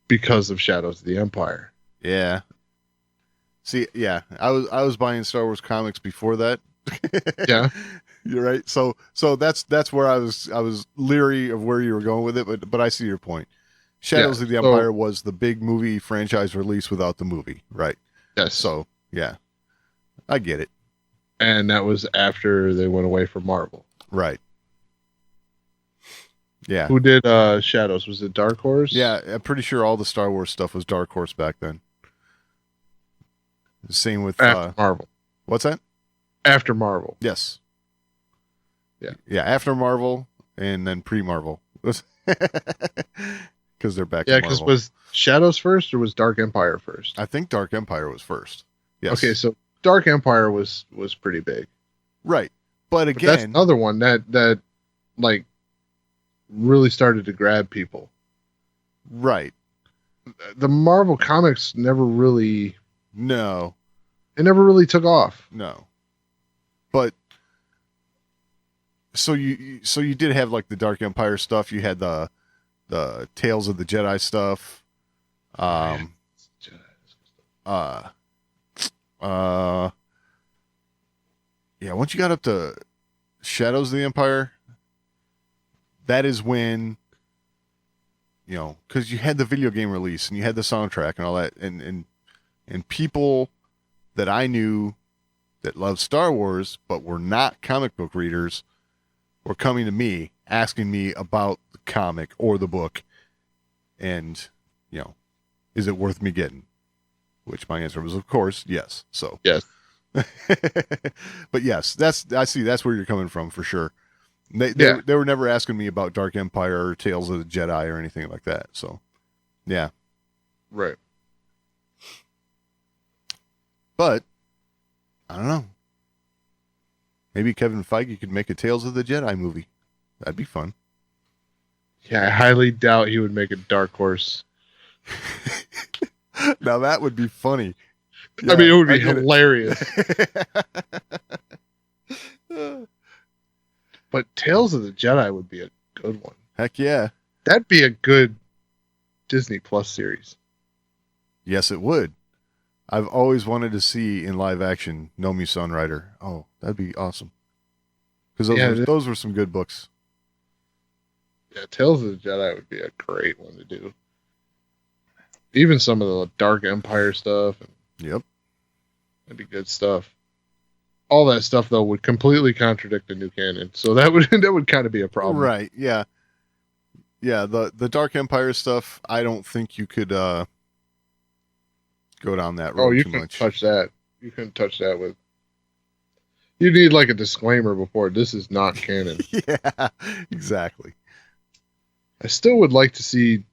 because of Shadows of the Empire. Yeah. See, yeah, I was buying Star Wars comics before that. Yeah. You're right. So that's where I was leery of where you were going with it, but I see your point. Shadows of the Empire was the big movie franchise release without the movie, right? Yes. So, yeah. I get it. And that was after they went away from Marvel. Right. Yeah. Who did Shadows? Was it Dark Horse? Yeah, I'm pretty sure all the Star Wars stuff was Dark Horse back then. Same with Marvel. What's that? After Marvel. Yes. Yeah. Yeah, after Marvel and then pre-Marvel. Because they're back Yeah, to because Marvel. was Shadows first or was Dark Empire first? I think Dark Empire was first. Yes. Okay, so Dark Empire was pretty big. Right. But But that's again, another one that like really started to grab people. right. The Marvel comics never really No. took off. No. But so you did have like the Dark Empire stuff. You had the Tales of the Jedi stuff. Uh yeah, once you got up to Shadows of the Empire, that is when, you know, because you had the video game release and you had the soundtrack and all that, and people that I knew that loved Star Wars but were not comic book readers were coming to me asking me about the comic or the book, and, you know, is it worth me getting? Which my answer was, of course, yes. So Yes. but yes, I see that's where you're coming from for sure. They were never asking me about Dark Empire or Tales of the Jedi or anything like that. So, yeah. Right. But I don't know. Maybe Kevin Feige could make a Tales of the Jedi movie. That'd be fun. Yeah, I highly doubt he would make a Dark Horse. Now that would be funny. I mean, it would I be get hilarious. But Tales of the Jedi would be a good one. Heck yeah. That'd be a good Disney Plus series. Yes, it would. I've always wanted to see in live action Nomi Sunrider. Oh, that'd be awesome. Because those were some good books. Yeah, Tales of the Jedi would be a great one to do. Even some of the Dark Empire stuff. Yep. That'd be good stuff. All that stuff though would completely contradict the new canon, so that would kind of be a problem. Right? Yeah. Yeah. The Dark Empire stuff, I don't think you could go down that road. Oh, you too couldn't much. touch that. You couldn't touch that with. You need like a disclaimer before this is not canon. Yeah. Exactly. I still would like to see.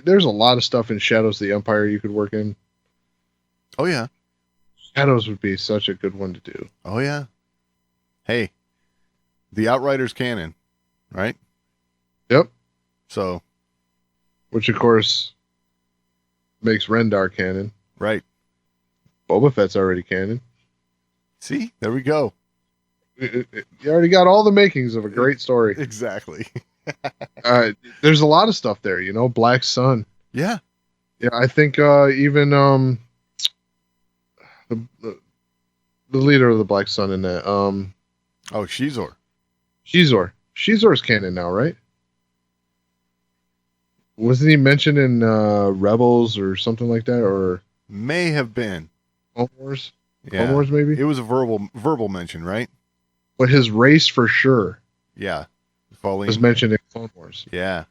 There's a lot of stuff in Shadows of the Empire you could work in. Oh yeah. Shadows would be such a good one to do. Oh yeah. Hey, the Outriders canon, right? Yep. So. Which of course makes Rendar canon. Right. Boba Fett's already canon. See, there we go. You already got all the makings of a great story. Exactly. There's a lot of stuff there, you know. Black Sun. Yeah. Yeah, I think even the leader of the Black Sun in that Shizor. Shizor's canon now, right? Wasn't he mentioned in Rebels or something like that, or May have been. Clone Wars? Yeah. Clone Wars, maybe. It was a verbal mention, right? But his race for sure Yeah. Falling. was mentioned in Clone Wars. Yeah.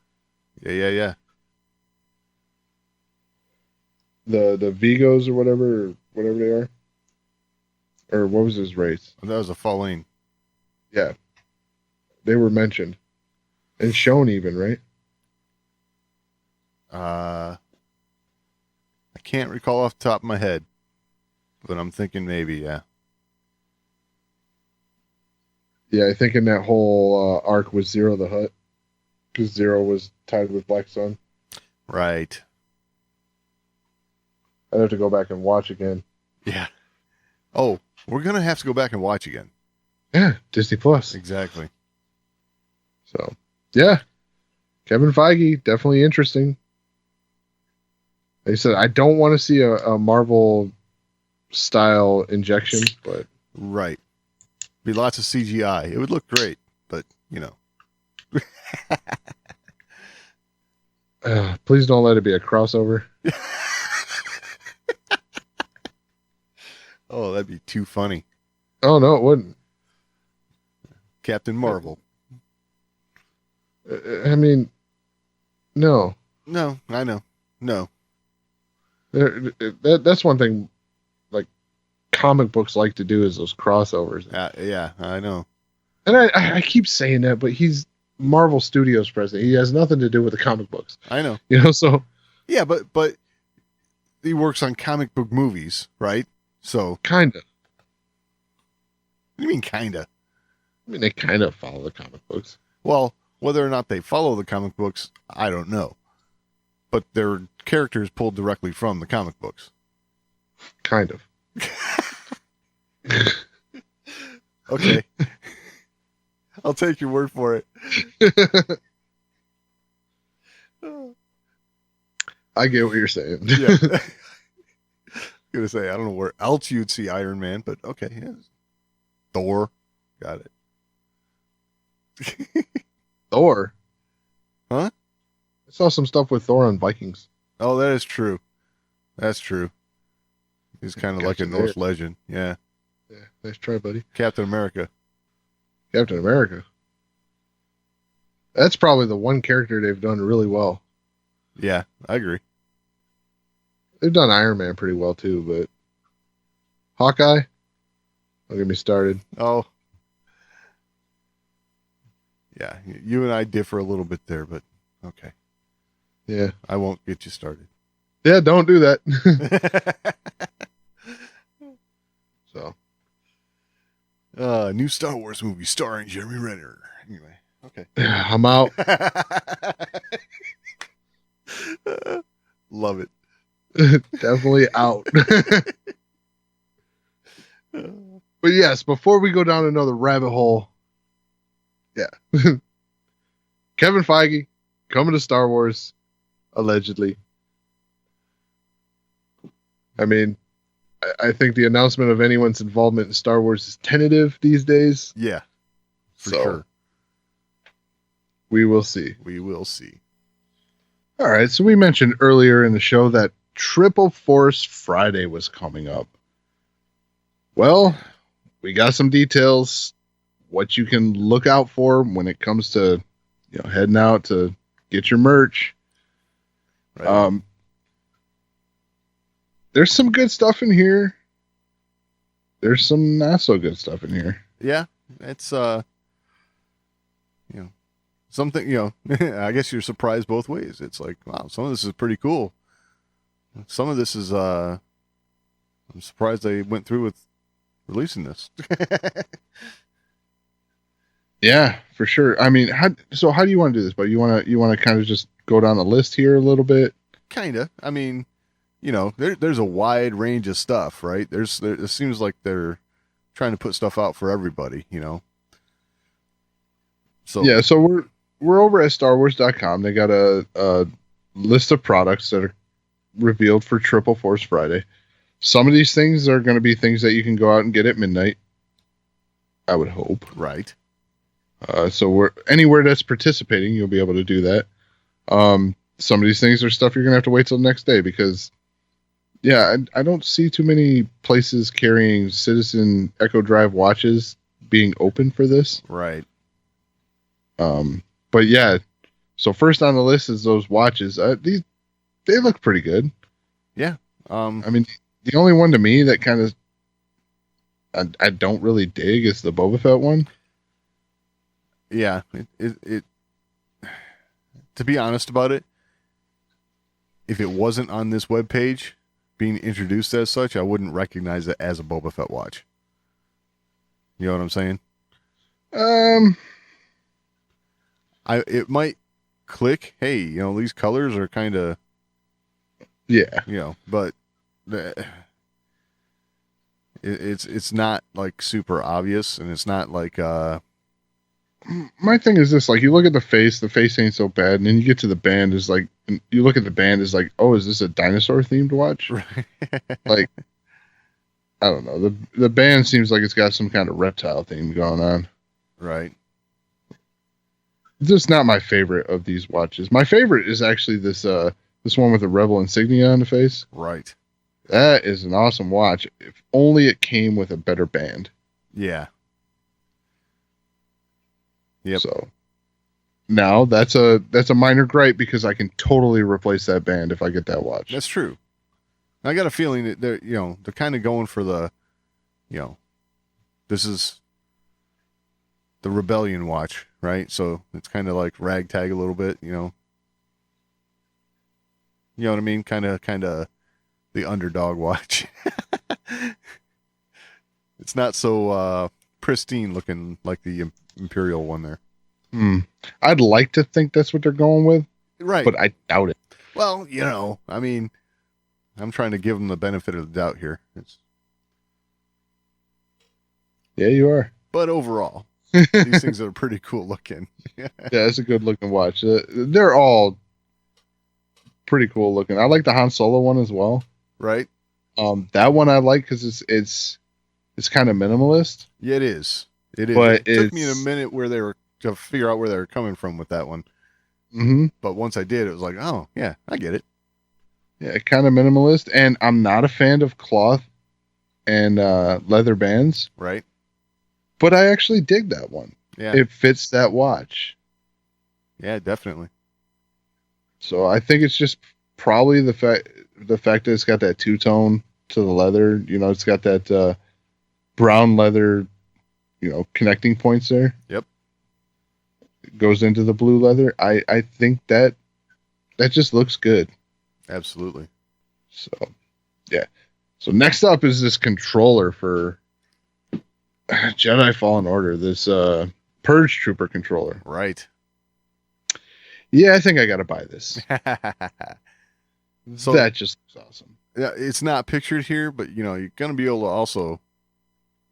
Yeah. The Vigos or whatever they are, or what was his race? That was a Falling. Yeah, they were mentioned and shown even, right? I can't recall off the top of my head, but I'm thinking maybe, yeah. Yeah, I think in that whole arc with Zero the Hutt, because Zero was tied with Black Sun. Right. I'd have to go back and watch again. Yeah. Oh, we're going to have to go back and watch again. Yeah, Disney Plus. Exactly. So, yeah. Kevin Feige, definitely interesting. Like I said, I don't want to see a Marvel style injection, but Right. Be lots of CGI. It would look great, but, you know. please don't let it be a crossover. Oh, that'd be too funny. Oh, no, it wouldn't. Captain Marvel. I mean, no. No, I know. No. That's one thing, like, comic books like to do is those crossovers. Yeah, I know. And I keep saying that, but he's Marvel Studios president. He has nothing to do with the comic books. I know. So Yeah, but he works on comic book movies, right? So kinda. What do you mean kinda? I mean, they kind of follow the comic books. Well, whether or not they follow the comic books, I don't know. But their characters pulled directly from the comic books. Kind of. Okay. I'll take your word for it. I get what you're saying. Yeah. I'm gonna say I don't know where else you'd see Iron Man, but okay, yeah. Thor, got it. Thor? Huh? I saw some stuff with Thor on Vikings. Oh, that is true. That's true. He's kind of like a Norse legend. Yeah. Yeah, nice try, buddy. Captain America. Captain America. That's probably the one character they've done really well. Yeah, I agree. They've done Iron Man pretty well too, but Hawkeye, don't get me started. Oh. Yeah, you and I differ a little bit there, but okay. Yeah. I won't get you started. Yeah, don't do that. So. New Star Wars movie starring Jeremy Renner. Anyway, okay. I'm out. Love it. Definitely out. But yes, before we go down another rabbit hole, yeah. Kevin Feige coming to Star Wars, allegedly. I mean, I think the announcement of anyone's involvement in Star Wars is tentative these days. Yeah, for sure. We will see. We will see. All right, so we mentioned earlier in the show that Triple Force Friday was coming up. Well, we got some details, what you can look out for when it comes to, heading out to get your merch. Right. There's some good stuff in here. There's some not so good stuff in here. Yeah, it's something, I guess you're surprised both ways. It's like, wow, some of this is pretty cool. Some of this is I'm surprised they went through with releasing this. Yeah, for sure. I mean, how do you want to do this? But you want to kind of just go down the list here a little bit? Kinda. I mean, there's a wide range of stuff, right? It seems like they're trying to put stuff out for everybody, So yeah, so we're over at StarWars.com. They got a list of products that are revealed for Triple Force Friday. Some of these things are going to be things that you can go out and get at midnight, I would hope. Right. So we're anywhere that's participating, you'll be able to do that. Some of these things are stuff you're going to have to wait till the next day because, yeah, I don't see too many places carrying Citizen Echo Drive watches being open for this. Right. But yeah, so first on the list is those watches. They look pretty good. Yeah. I mean, the only one to me that kind of I don't really dig is the Boba Fett one. Yeah, it to be honest about it, if it wasn't on this webpage being introduced as such, I wouldn't recognize it as a Boba Fett watch. You know what I'm saying? It might click, hey, these colors are kind of, yeah, but it's not like super obvious, and it's not like my thing is this, like, you look at the face ain't so bad, and then you get to the band, is like, you look at the band, is like, oh, is this a dinosaur themed watch? Right. Like, I don't know, the band seems like it's got some kind of reptile theme going on. Right. It's just not my favorite of these watches. My favorite is actually this one with the Rebel insignia on the face. Right. That is an awesome watch. If only it came with a better band. Yeah. Yep. So now that's a minor gripe because I can totally replace that band if I get that watch. That's true. I got a feeling that they're kind of going for the this is the rebellion watch, right? So it's kind of like ragtag a little bit, You know what I mean? Kind of the underdog watch. It's not so pristine looking like the Imperial one there. I'd like to think that's what they're going with, Right. but I doubt it. Well, I mean, I'm trying to give them the benefit of the doubt here. Yeah, you are. But overall, these things are pretty cool looking. Yeah, it's a good looking watch. They're all pretty cool looking. I like the Han Solo one as well. Right? That one I like because it's kind of minimalist. Yeah, it is. It is. But it took me a minute to figure out where they were coming from with that one. Mm-hmm. But once I did, it was like, oh yeah, I get it. Yeah, kind of minimalist, and I'm not a fan of cloth and leather bands. Right. But I actually dig that one. Yeah. It fits that watch. Yeah, definitely. So I think it's just probably the fact that it's got that two-tone to the leather. It's got that brown leather, connecting points there. Yep. It goes into the blue leather. I think that just looks good. Absolutely. So, yeah. So next up is this controller for Jedi Fallen Order, this Purge Trooper controller. Right. Yeah, I think I got to buy this. So that just looks awesome. Yeah, it's not pictured here, but you're gonna be able to also,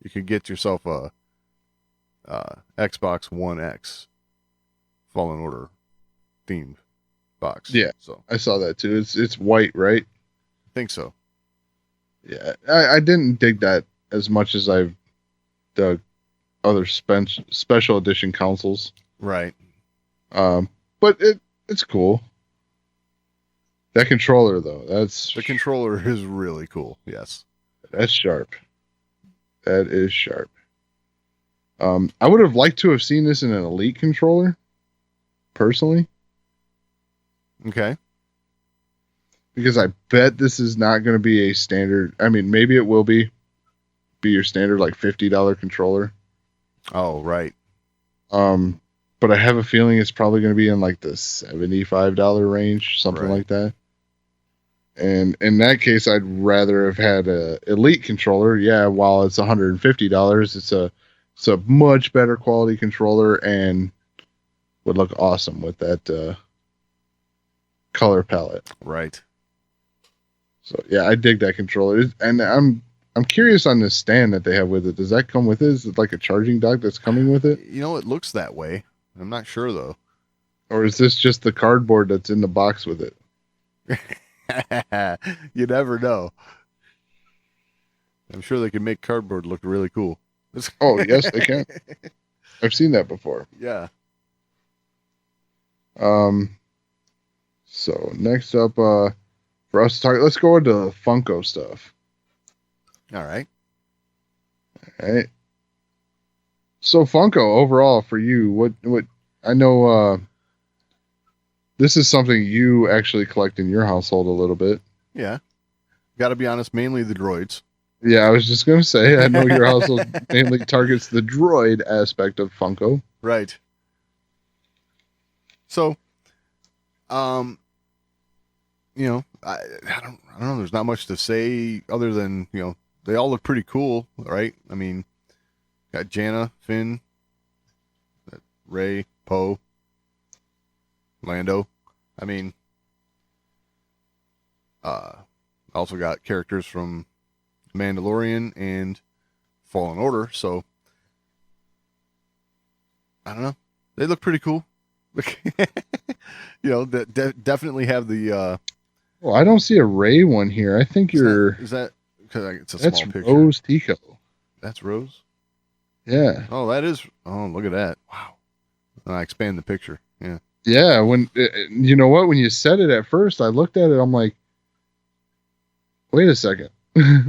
you could get yourself a Xbox One X Fallen Order themed box. Yeah, so I saw that too. It's white, right? I think so. Yeah, I didn't dig that as much as I've dug other special edition consoles. Right. But it's cool. That controller though, the controller is really cool. Yes. That's sharp. That is sharp. I would have liked to have seen this in an Elite controller, personally. Okay. Because I bet this is not going to be a standard. I mean, maybe it will be your standard like $50 controller. Oh, right. But I have a feeling it's probably going to be in like the $75 range, something like that. And in that case, I'd rather have had a Elite controller. Yeah, while it's $150, it's a much better quality controller and would look awesome with that color palette. Right. So yeah, I dig that controller, and I'm curious on this stand that they have with it. Does that come with it? Is it like a charging dock that's coming with it? It looks that way. I'm not sure though. Or is this just the cardboard that's in the box with it? You never know. I'm sure they can make cardboard look really cool. Oh, yes, they can. I've seen that before. Yeah. So next up, for us to talk, let's go into Funko stuff. All right. All right. So Funko overall for you, what I know, this is something you actually collect in your household a little bit. Yeah. Got to be honest, mainly the droids. Yeah, I was just going to say, I know your household mainly targets the droid aspect of Funko. Right. So, I don't know. There's not much to say other than, they all look pretty cool, right? I mean, got Janna, Finn, Rey, Poe, Lando. I mean, also got characters from Mandalorian and Fallen Order, so I don't know. They look pretty cool. Definitely have the. Well, I don't see a Rey one here. I think is that because it's a small picture? That's Rose Tico. That's Rose. Yeah. Oh, that is. Oh, look at that! Wow. And I expand the picture. Yeah. Yeah. When you know what, when you said it at first, I looked at it. I'm like, wait a second.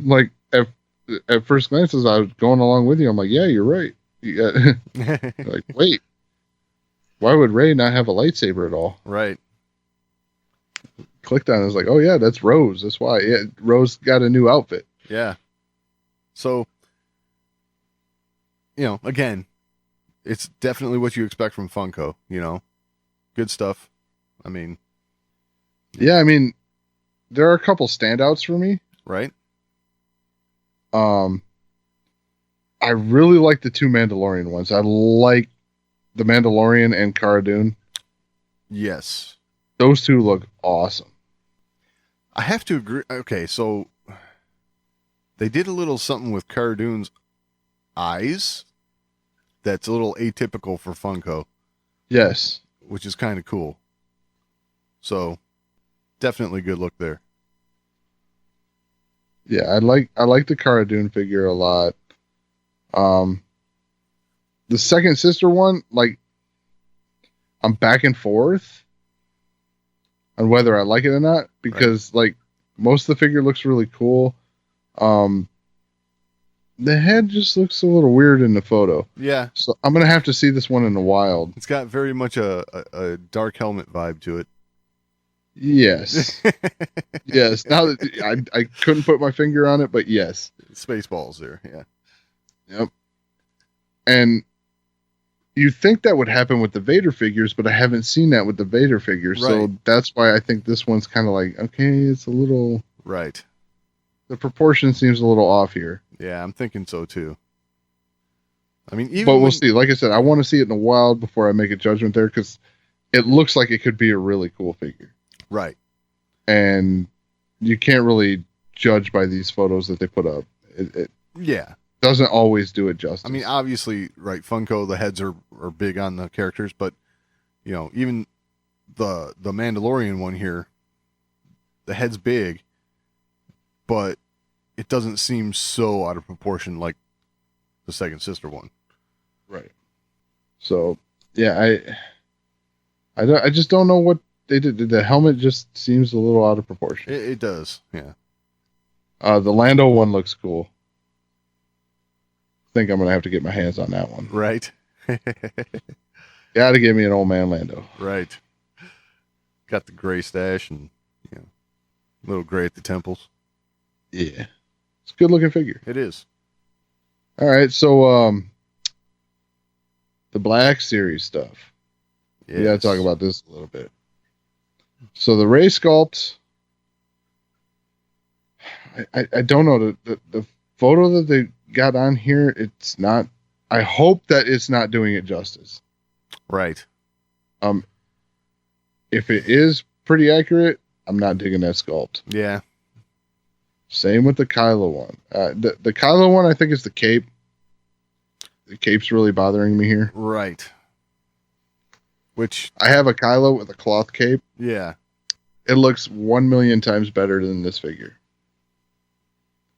Like at first glance, as I was going along with you, I'm like, yeah, you're right. Like, wait, why would Rey not have a lightsaber at all? Right. Clicked on it, I was like, oh yeah, that's Rose. That's why. Yeah, Rose got a new outfit. Yeah. So, again, it's definitely what you expect from Funko. Good stuff. I mean, Yeah, I mean, there are a couple standouts for me. right? I really like the two Mandalorian ones. I like the Mandalorian and Cara Dune. Yes. Those two look awesome. I have to agree. Okay, so they did a little something with Cara Dune's eyes that's a little atypical for Funko, Yes. which is kind of cool. So, definitely good look there. Yeah, I like the Cara Dune figure a lot. The second sister one, like, I'm back and forth on whether I like it or not because like most of the figure looks really cool. The head just looks a little weird in the photo. Yeah. So I'm gonna have to see this one in the wild. It's got very much a Dark Helmet vibe to it. Yes. Yes. Now that I couldn't put my finger on it, but yes. Spaceballs there, yeah. Yep. And you think that would happen with the Vader figures, but I haven't seen that with the Vader figures. Right. So that's why I think this one's kind of like, okay, it's a little... Right. The proportion seems a little off here. Yeah, I'm thinking so too. I mean, even But we'll see. Like I said, I want to see it in the wild before I make a judgment there because it looks like it could be a really cool figure. Right. And you can't really judge by these photos that they put up. It Yeah. doesn't always do it justice. I mean, obviously, right, Funko, the heads are big on the characters, but, even the Mandalorian one here, the head's big, but it doesn't seem so out of proportion like the second sister one. Right. So, yeah, I just don't know what they did. The helmet just seems a little out of proportion. It does, yeah. The Lando one looks cool. I think I'm going to have to get my hands on that one. Right. Got to give me an old man Lando. Right. Got the gray stash and, a little gray at the temples. Yeah. It's a good looking figure. It is. All right. So, the Black Series stuff. Yes. We got to talk about this a little bit. So the Ray sculpt, I don't know the photo that they got on here. It's not. I hope that it's not doing it justice. Right. If it is pretty accurate, I'm not digging that sculpt. Yeah. Same with the Kylo one. The Kylo one, I think, is the cape. The cape's really bothering me here. Right. Which I have a Kylo with a cloth cape. Yeah. It looks 1,000,000 times better than this figure.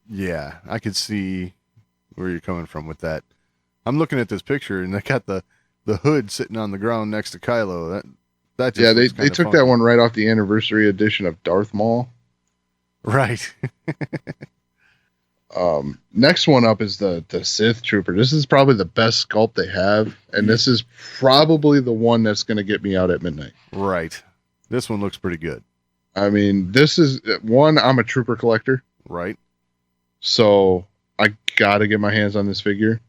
Yeah, I could see where you're coming from with that. I'm looking at this picture and they got the hood sitting on the ground next to Kylo. That just they took that one right off the anniversary edition of Darth Maul. Right. Next one up is the Sith Trooper. This is probably the best sculpt they have, and this is probably the one that's going to get me out at midnight. Right. This one looks pretty good. I mean, this is one. I'm a Trooper collector, right? So I got to get my hands on this figure.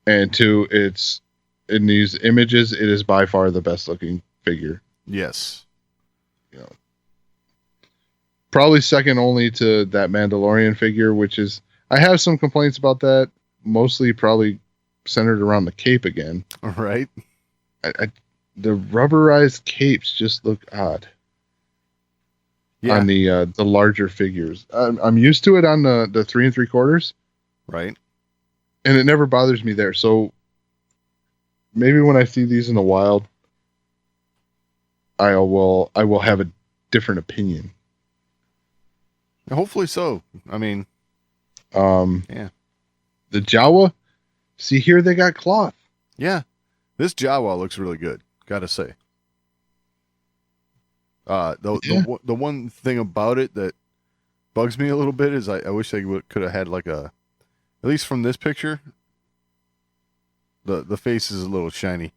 And two, it's in these images, it is by far the best looking figure. Yes. Probably second only to that Mandalorian figure, which is, I have some complaints about that, mostly probably centered around the cape again. Right. The rubberized capes just look odd on the larger figures. I'm used to it on the 3 3/4. Right. And it never bothers me there. So maybe when I see these in the wild, I will have a different opinion. Hopefully so. I mean, yeah. The Jawa, see here they got cloth. Yeah. This Jawa looks really good, gotta say. The one thing about it that bugs me a little bit is I wish they could have had like at least from this picture, the face is a little shiny,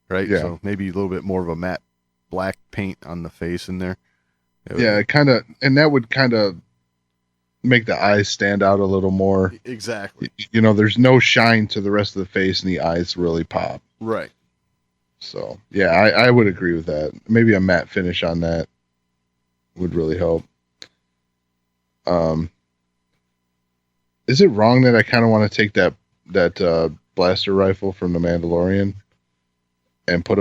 right? Yeah. So maybe a little bit more of a matte black paint on the face in there. Yeah, kind of, and that would kind of make the eyes stand out a little more. Exactly. You know, there's no shine to the rest of the face, and the eyes really pop. Right. So yeah, I would agree with that. Maybe a matte finish on that would really help. Is it wrong that I kind of want to take that blaster rifle from the Mandalorian and put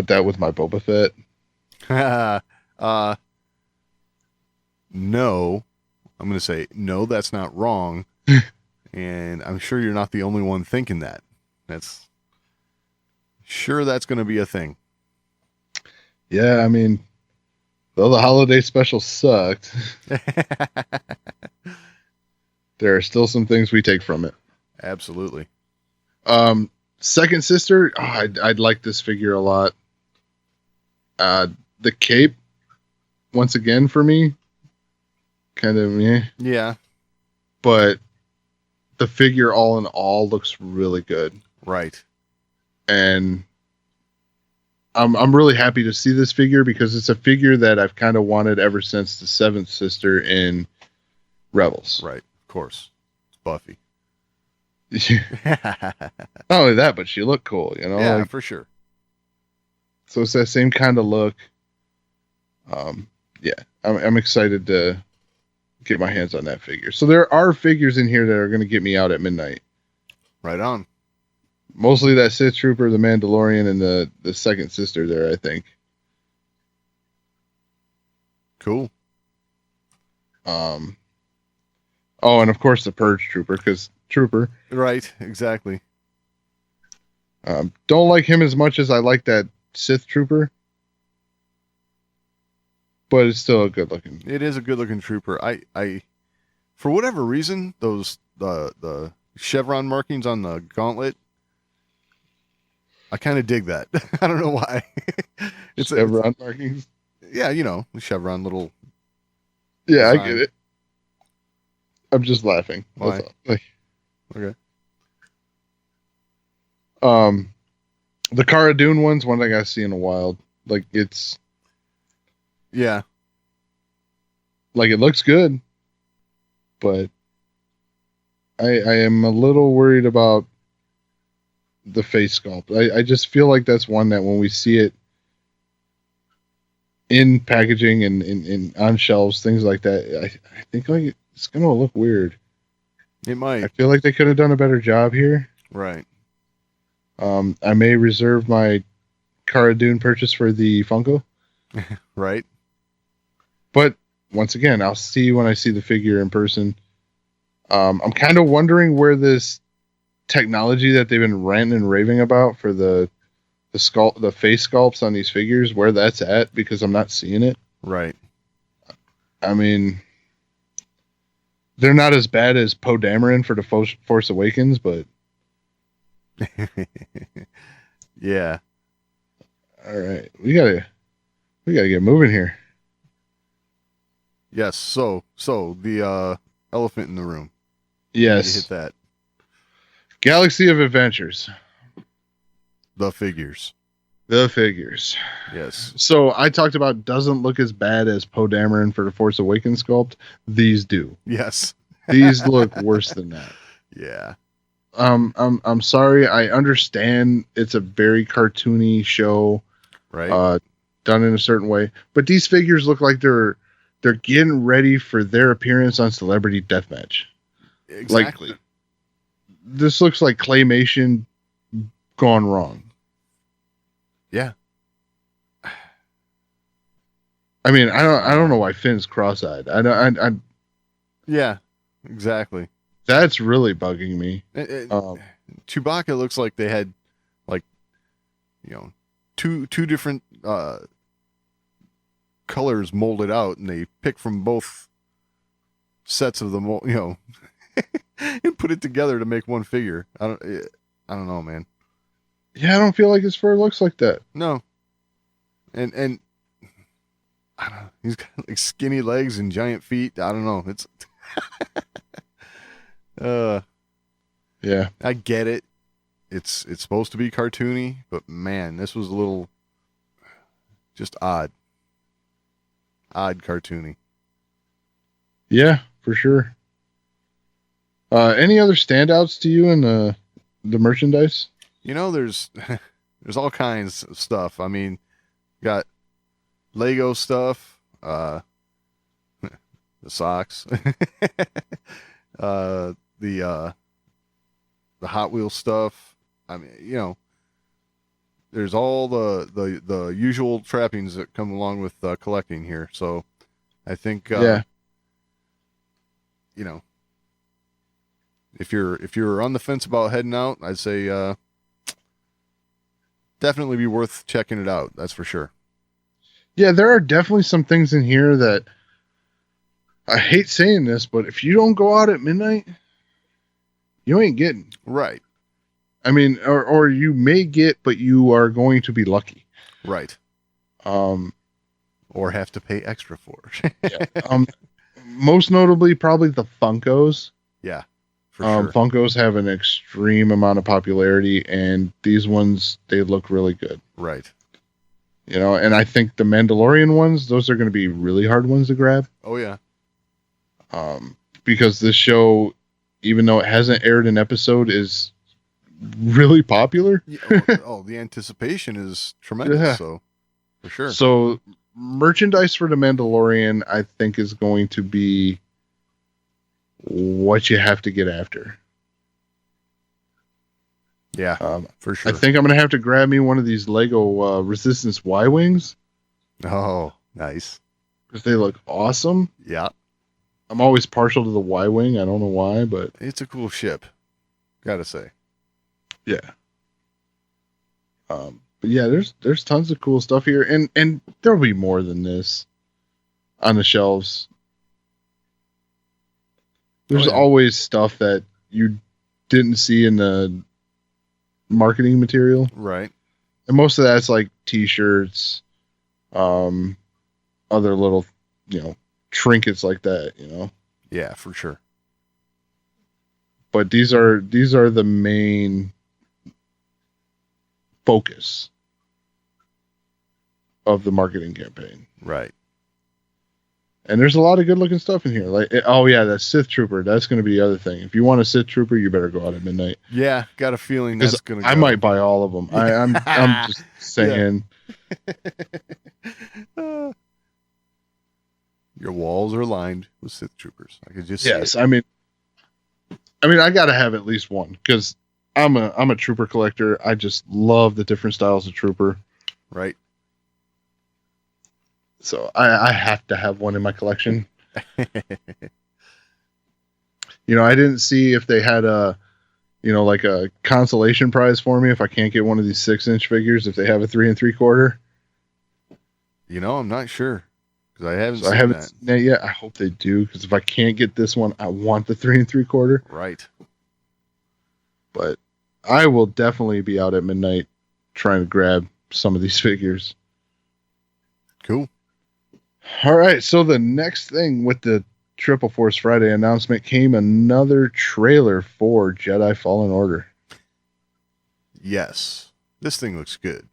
that with my Boba Fett? No. I'm going to say, no, that's not wrong. And I'm sure you're not the only one thinking that. That's going to be a thing. Yeah, I mean, though the holiday special sucked, there are still some things we take from it. Absolutely. Second sister, I'd like this figure a lot. The cape, once again for me, kind of yeah. But the figure, all in all, looks really good. Right. And I'm really happy to see this figure because it's a figure that I've kind of wanted ever since the seventh sister in Rebels. Right. Of course. It's Buffy. Not only that, but she looked cool, you know? Yeah, like, for sure. So it's that same kind of look. Yeah, I'm excited to get my hands on that figure. So there are figures in here that are going to get me out at midnight. Right on. Mostly that Sith Trooper, the Mandalorian, and the second sister there, I think. Cool. Oh, and of course the Purge Trooper, because Trooper. Right, exactly. Don't like him as much as I like that Sith Trooper. But it's still a good looking. It is a good looking trooper. I for whatever reason, those the chevron markings on the gauntlet, I kind of dig that. I don't know why. It's chevron markings. Yeah, you know, the chevron little. Yeah, design. I get it. I'm just laughing. Why? Like, okay. The Cara Dune one's one I got to see in the wild. Like it's. Yeah. Like it looks good, but I am a little worried about the face sculpt. I just feel like that's one that when we see it in packaging and in on shelves, things like that, I think like it's gonna look weird. It might. I feel like they could have done a better job here. Right. I may reserve my Cara Dune purchase for the Funko. Right. But once again, I'll see when I see the figure in person. I'm kind of wondering where this technology that they've been ranting and raving about for the face sculpts on these figures, where that's at, because I'm not seeing it. Right. I mean, they're not as bad as Poe Dameron for the Force Awakens, but yeah. All right, we gotta get moving here. Yes. So the elephant in the room. Yes. You hit that. Galaxy of Adventures. The figures. Yes. Yes. So I talked about doesn't look as bad as Poe Dameron for the Force Awakens sculpt. These do. Yes. These look worse than that. Yeah. I'm sorry. I understand it's a very cartoony show, Right. Done in a certain way, but these figures look like they're getting ready for their appearance on Celebrity Deathmatch. Exactly. Like, this looks like claymation gone wrong. Yeah. I mean, I don't know why Finn's cross-eyed. I Yeah. Exactly. that's really bugging me. Chewbacca looks like they had, like, you know, two different colors molded out, and they picked from both sets of them, you know, and put it together to make one figure. I don't know, man. Yeah, I don't feel like his fur looks like that. No. And I don't know. He's got like skinny legs and giant feet. I don't know. It's Yeah. I get it. It's supposed to be cartoony, but man, this was a little just odd. Odd cartoony. Yeah, for sure. Any other standouts to you in the merchandise? There's there's all kinds of stuff. I mean, got Lego stuff, the socks, the Hot Wheels stuff. I mean, there's all the usual trappings that come along with collecting here. So I think, Yeah. if you're on the fence about heading out, I'd say definitely be worth checking it out. That's for sure. Yeah, there are definitely some things in here that I hate saying this, but if you don't go out at midnight, you ain't getting. Right. I mean, or you may get, but you are going to be lucky. Right. Or have to pay extra for. Yeah. Most notably, probably the Funkos. Yeah. For sure. Funkos have an extreme amount of popularity, and these ones, they look really good. Right. And I think the Mandalorian ones, those are going to be really hard ones to grab. Oh, yeah. Because this show, even though it hasn't aired an episode, is really popular. The anticipation is tremendous. Yeah. So, for sure. So, merchandise for the Mandalorian, I think, is going to be what you have to get after. Yeah, for sure. I think I'm going to have to grab me one of these Lego Resistance Y-Wings. Oh, nice. Because they look awesome. Yeah. I'm always partial to the Y-Wing. I don't know why, but... It's a cool ship. Gotta say. Yeah. But yeah, there's tons of cool stuff here. And there'll be more than this on the shelves. There's always stuff that you didn't see in the marketing material. Right. And most of that's like t-shirts, other little, trinkets like that, Yeah, for sure. But these are the main focus of the marketing campaign. Right. And there's a lot of good looking stuff in here. Like, that Sith Trooper. That's going to be the other thing. If you want a Sith Trooper, you better go out at midnight. Yeah, got a feeling that's going to go. I might buy all of them. I'm just saying. Your walls are lined with Sith Troopers. I could just yes. see it. I mean, I got to have at least one because I'm a Trooper collector. I just love the different styles of Trooper. Right. So I have to have one in my collection. I didn't see if they had like a consolation prize for me if I can't get one of these 6-inch figures, if they have a 3 3/4. I'm not sure because I haven't seen that yet. I hope they do, because if I can't get this one, I want the 3 3/4. Right. But I will definitely be out at midnight trying to grab some of these figures. Cool. All right, so the next thing with the Triple Force Friday announcement came another trailer for Jedi Fallen Order. Yes. This thing looks good.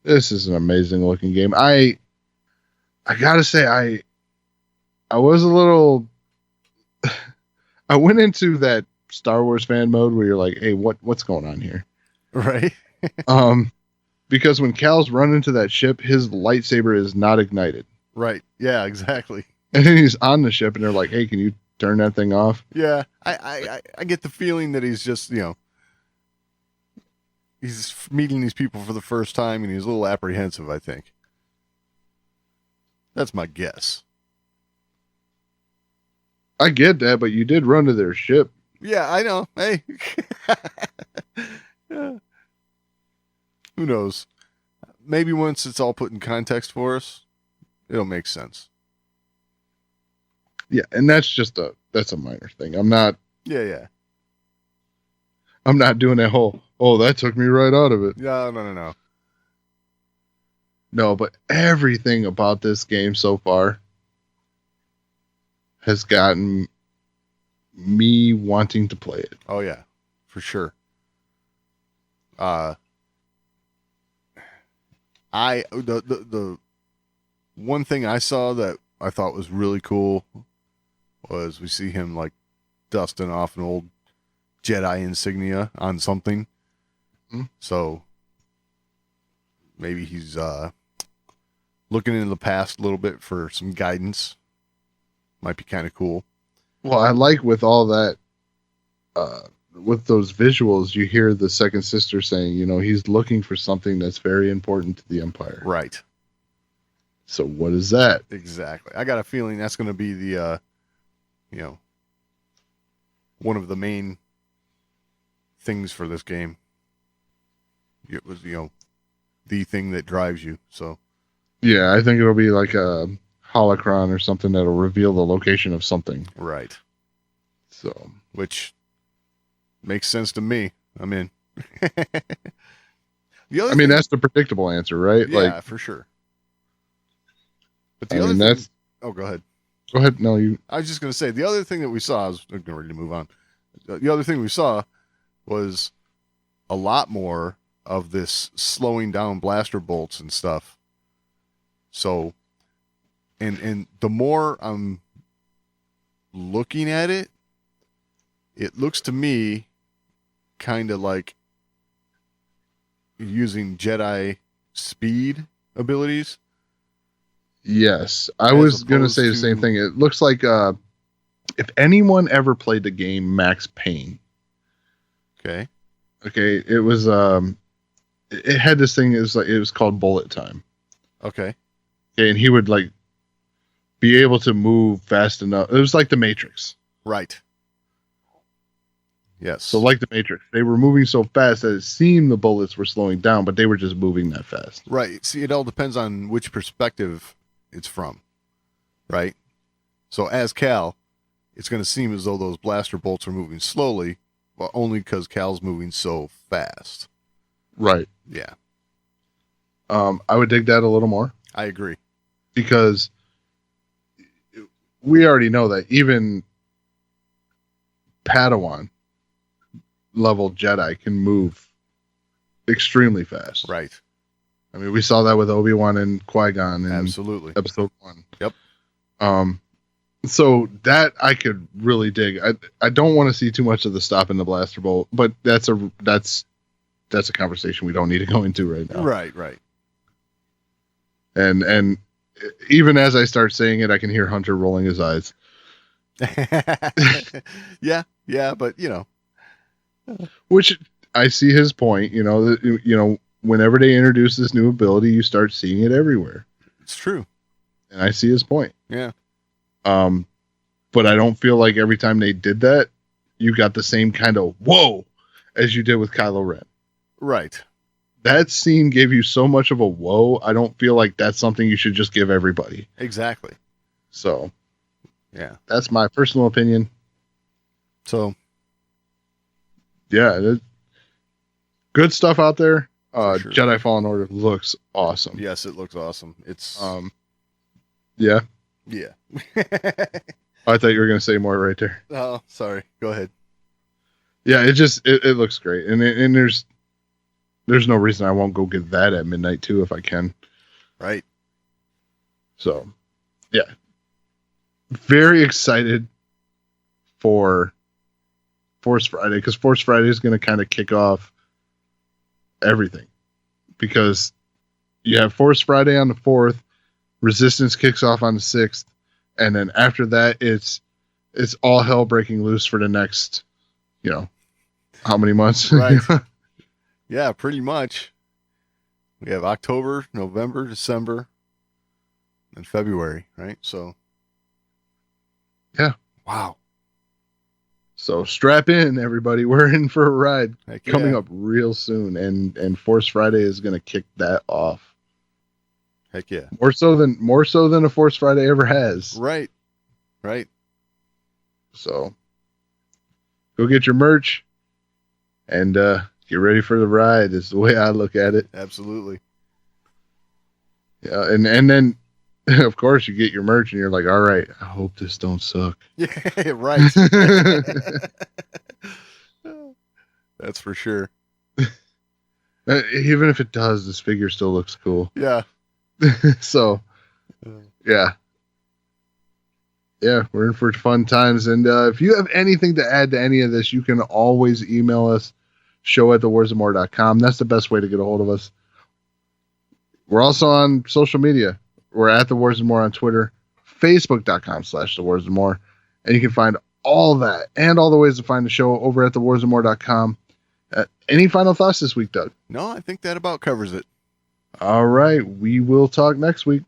This is an amazing looking game. I gotta say, I was a little... I went into that Star Wars fan mode where you're like, hey, what's going on here? Right. Because when Cal's run into that ship, his lightsaber is not ignited. Right. Yeah, exactly. And then he's on the ship and they're like, hey, can you turn that thing off? Yeah. I get the feeling that he's just, he's meeting these people for the first time and he's a little apprehensive, I think. That's my guess. I get that, but you did run to their ship. Yeah, I know. Hey. Yeah. Who knows? Maybe once it's all put in context for us, it'll make sense. Yeah, and that's a minor thing. I'm not Yeah. I'm not doing that whole, that took me right out of it. No. No, but everything about this game so far has gotten me wanting to play it. Oh yeah, for sure. The one thing I saw that I thought was really cool was we see him like dusting off an old Jedi insignia on something. So maybe he's looking into the past a little bit for some guidance. Might be kind of cool. Well, I like with all that, with those visuals, you hear the second sister saying, he's looking for something that's very important to the Empire. Right. So what is that? Exactly. I got a feeling that's going to be the, one of the main things for this game. It was, the thing that drives you. So, yeah, I think it'll be like a holocron or something that'll reveal the location of something. Right. So, which makes sense to me. I'm in. That's the predictable answer, right? Yeah, for sure. But the other thing, that's. Oh, go ahead. Go ahead. No, you. I was just going to say the other thing that we saw. I was getting ready to move on. The other thing we saw was a lot more of this slowing down blaster bolts and stuff. So, and the more I'm looking at it, it looks to me kind of like using Jedi speed abilities. Yes, I was going to say the same thing. It looks like if anyone ever played the game Max Payne. Okay, it was it had this thing. It was called bullet time. Okay, and he would like be able to move fast enough. It was like the Matrix. Right. Yes. So like the Matrix, they were moving so fast that it seemed the bullets were slowing down, but they were just moving that fast. Right. See, it all depends on which perspective it's from. Right. So as Cal, it's going to seem as though those blaster bolts are moving slowly, but only because Cal's moving so fast. Right. Yeah. I would dig that a little more. I agree. Because we already know that even Padawan level Jedi can move extremely fast. Right. I mean, we saw that with Obi-Wan and Qui-Gon in Absolutely. Episode 1. Yep. So that I could really dig. I don't want to see too much of the stopping the blaster bolt, but that's a conversation we don't need to go into right now. Right. And even as I start saying it, I can hear Hunter rolling his eyes. yeah, but which I see his point. Whenever they introduce this new ability, you start seeing it everywhere. It's true, and I see his point. Yeah. But I don't feel like every time they did that, you got the same kind of whoa as you did with Kylo Ren. Right. That scene gave you so much of a whoa. I don't feel like that's something you should just give everybody. Exactly. So, yeah, that's my personal opinion. So, yeah, good stuff out there. Sure. Jedi Fallen Order looks awesome. Yes, it looks awesome. It's yeah. I thought you were going to say more right there. Oh, sorry. Go ahead. Yeah, it looks great, and there's no reason I won't go get that at midnight too if I can. Right. So, yeah, very excited for Force Friday, because Force Friday is going to kind of kick off everything, because you have Force Friday on the 4th, Resistance kicks off on the 6th, and then after that it's all hell breaking loose for the next, how many months? Right. Yeah, pretty much. We have October, November, December, and February, right? So, yeah. Wow. So strap in, everybody. We're in for a ride. Heck coming yeah. up real soon, and Force Friday is going to kick that off. Heck yeah. More so than a Force Friday ever has. Right. So go get your merch and get ready for the ride is the way I look at it. Absolutely. Yeah, and then of course you get your merch and you're like, all right, I hope this don't suck. Yeah, right. That's for sure. Even if it does, this figure still looks cool. Yeah. So, yeah. Yeah, we're in for fun times. And if you have anything to add to any of this, you can always email us, show@thewarsandmore.com. That's the best way to get a hold of us. We're also on social media. We're at The Wars and More on Twitter, facebook.com/thewarsandmore. And you can find all that and all the ways to find the show over at thewarsandmore.com. Any final thoughts this week, Doug? No, I think that about covers it. All right. We will talk next week.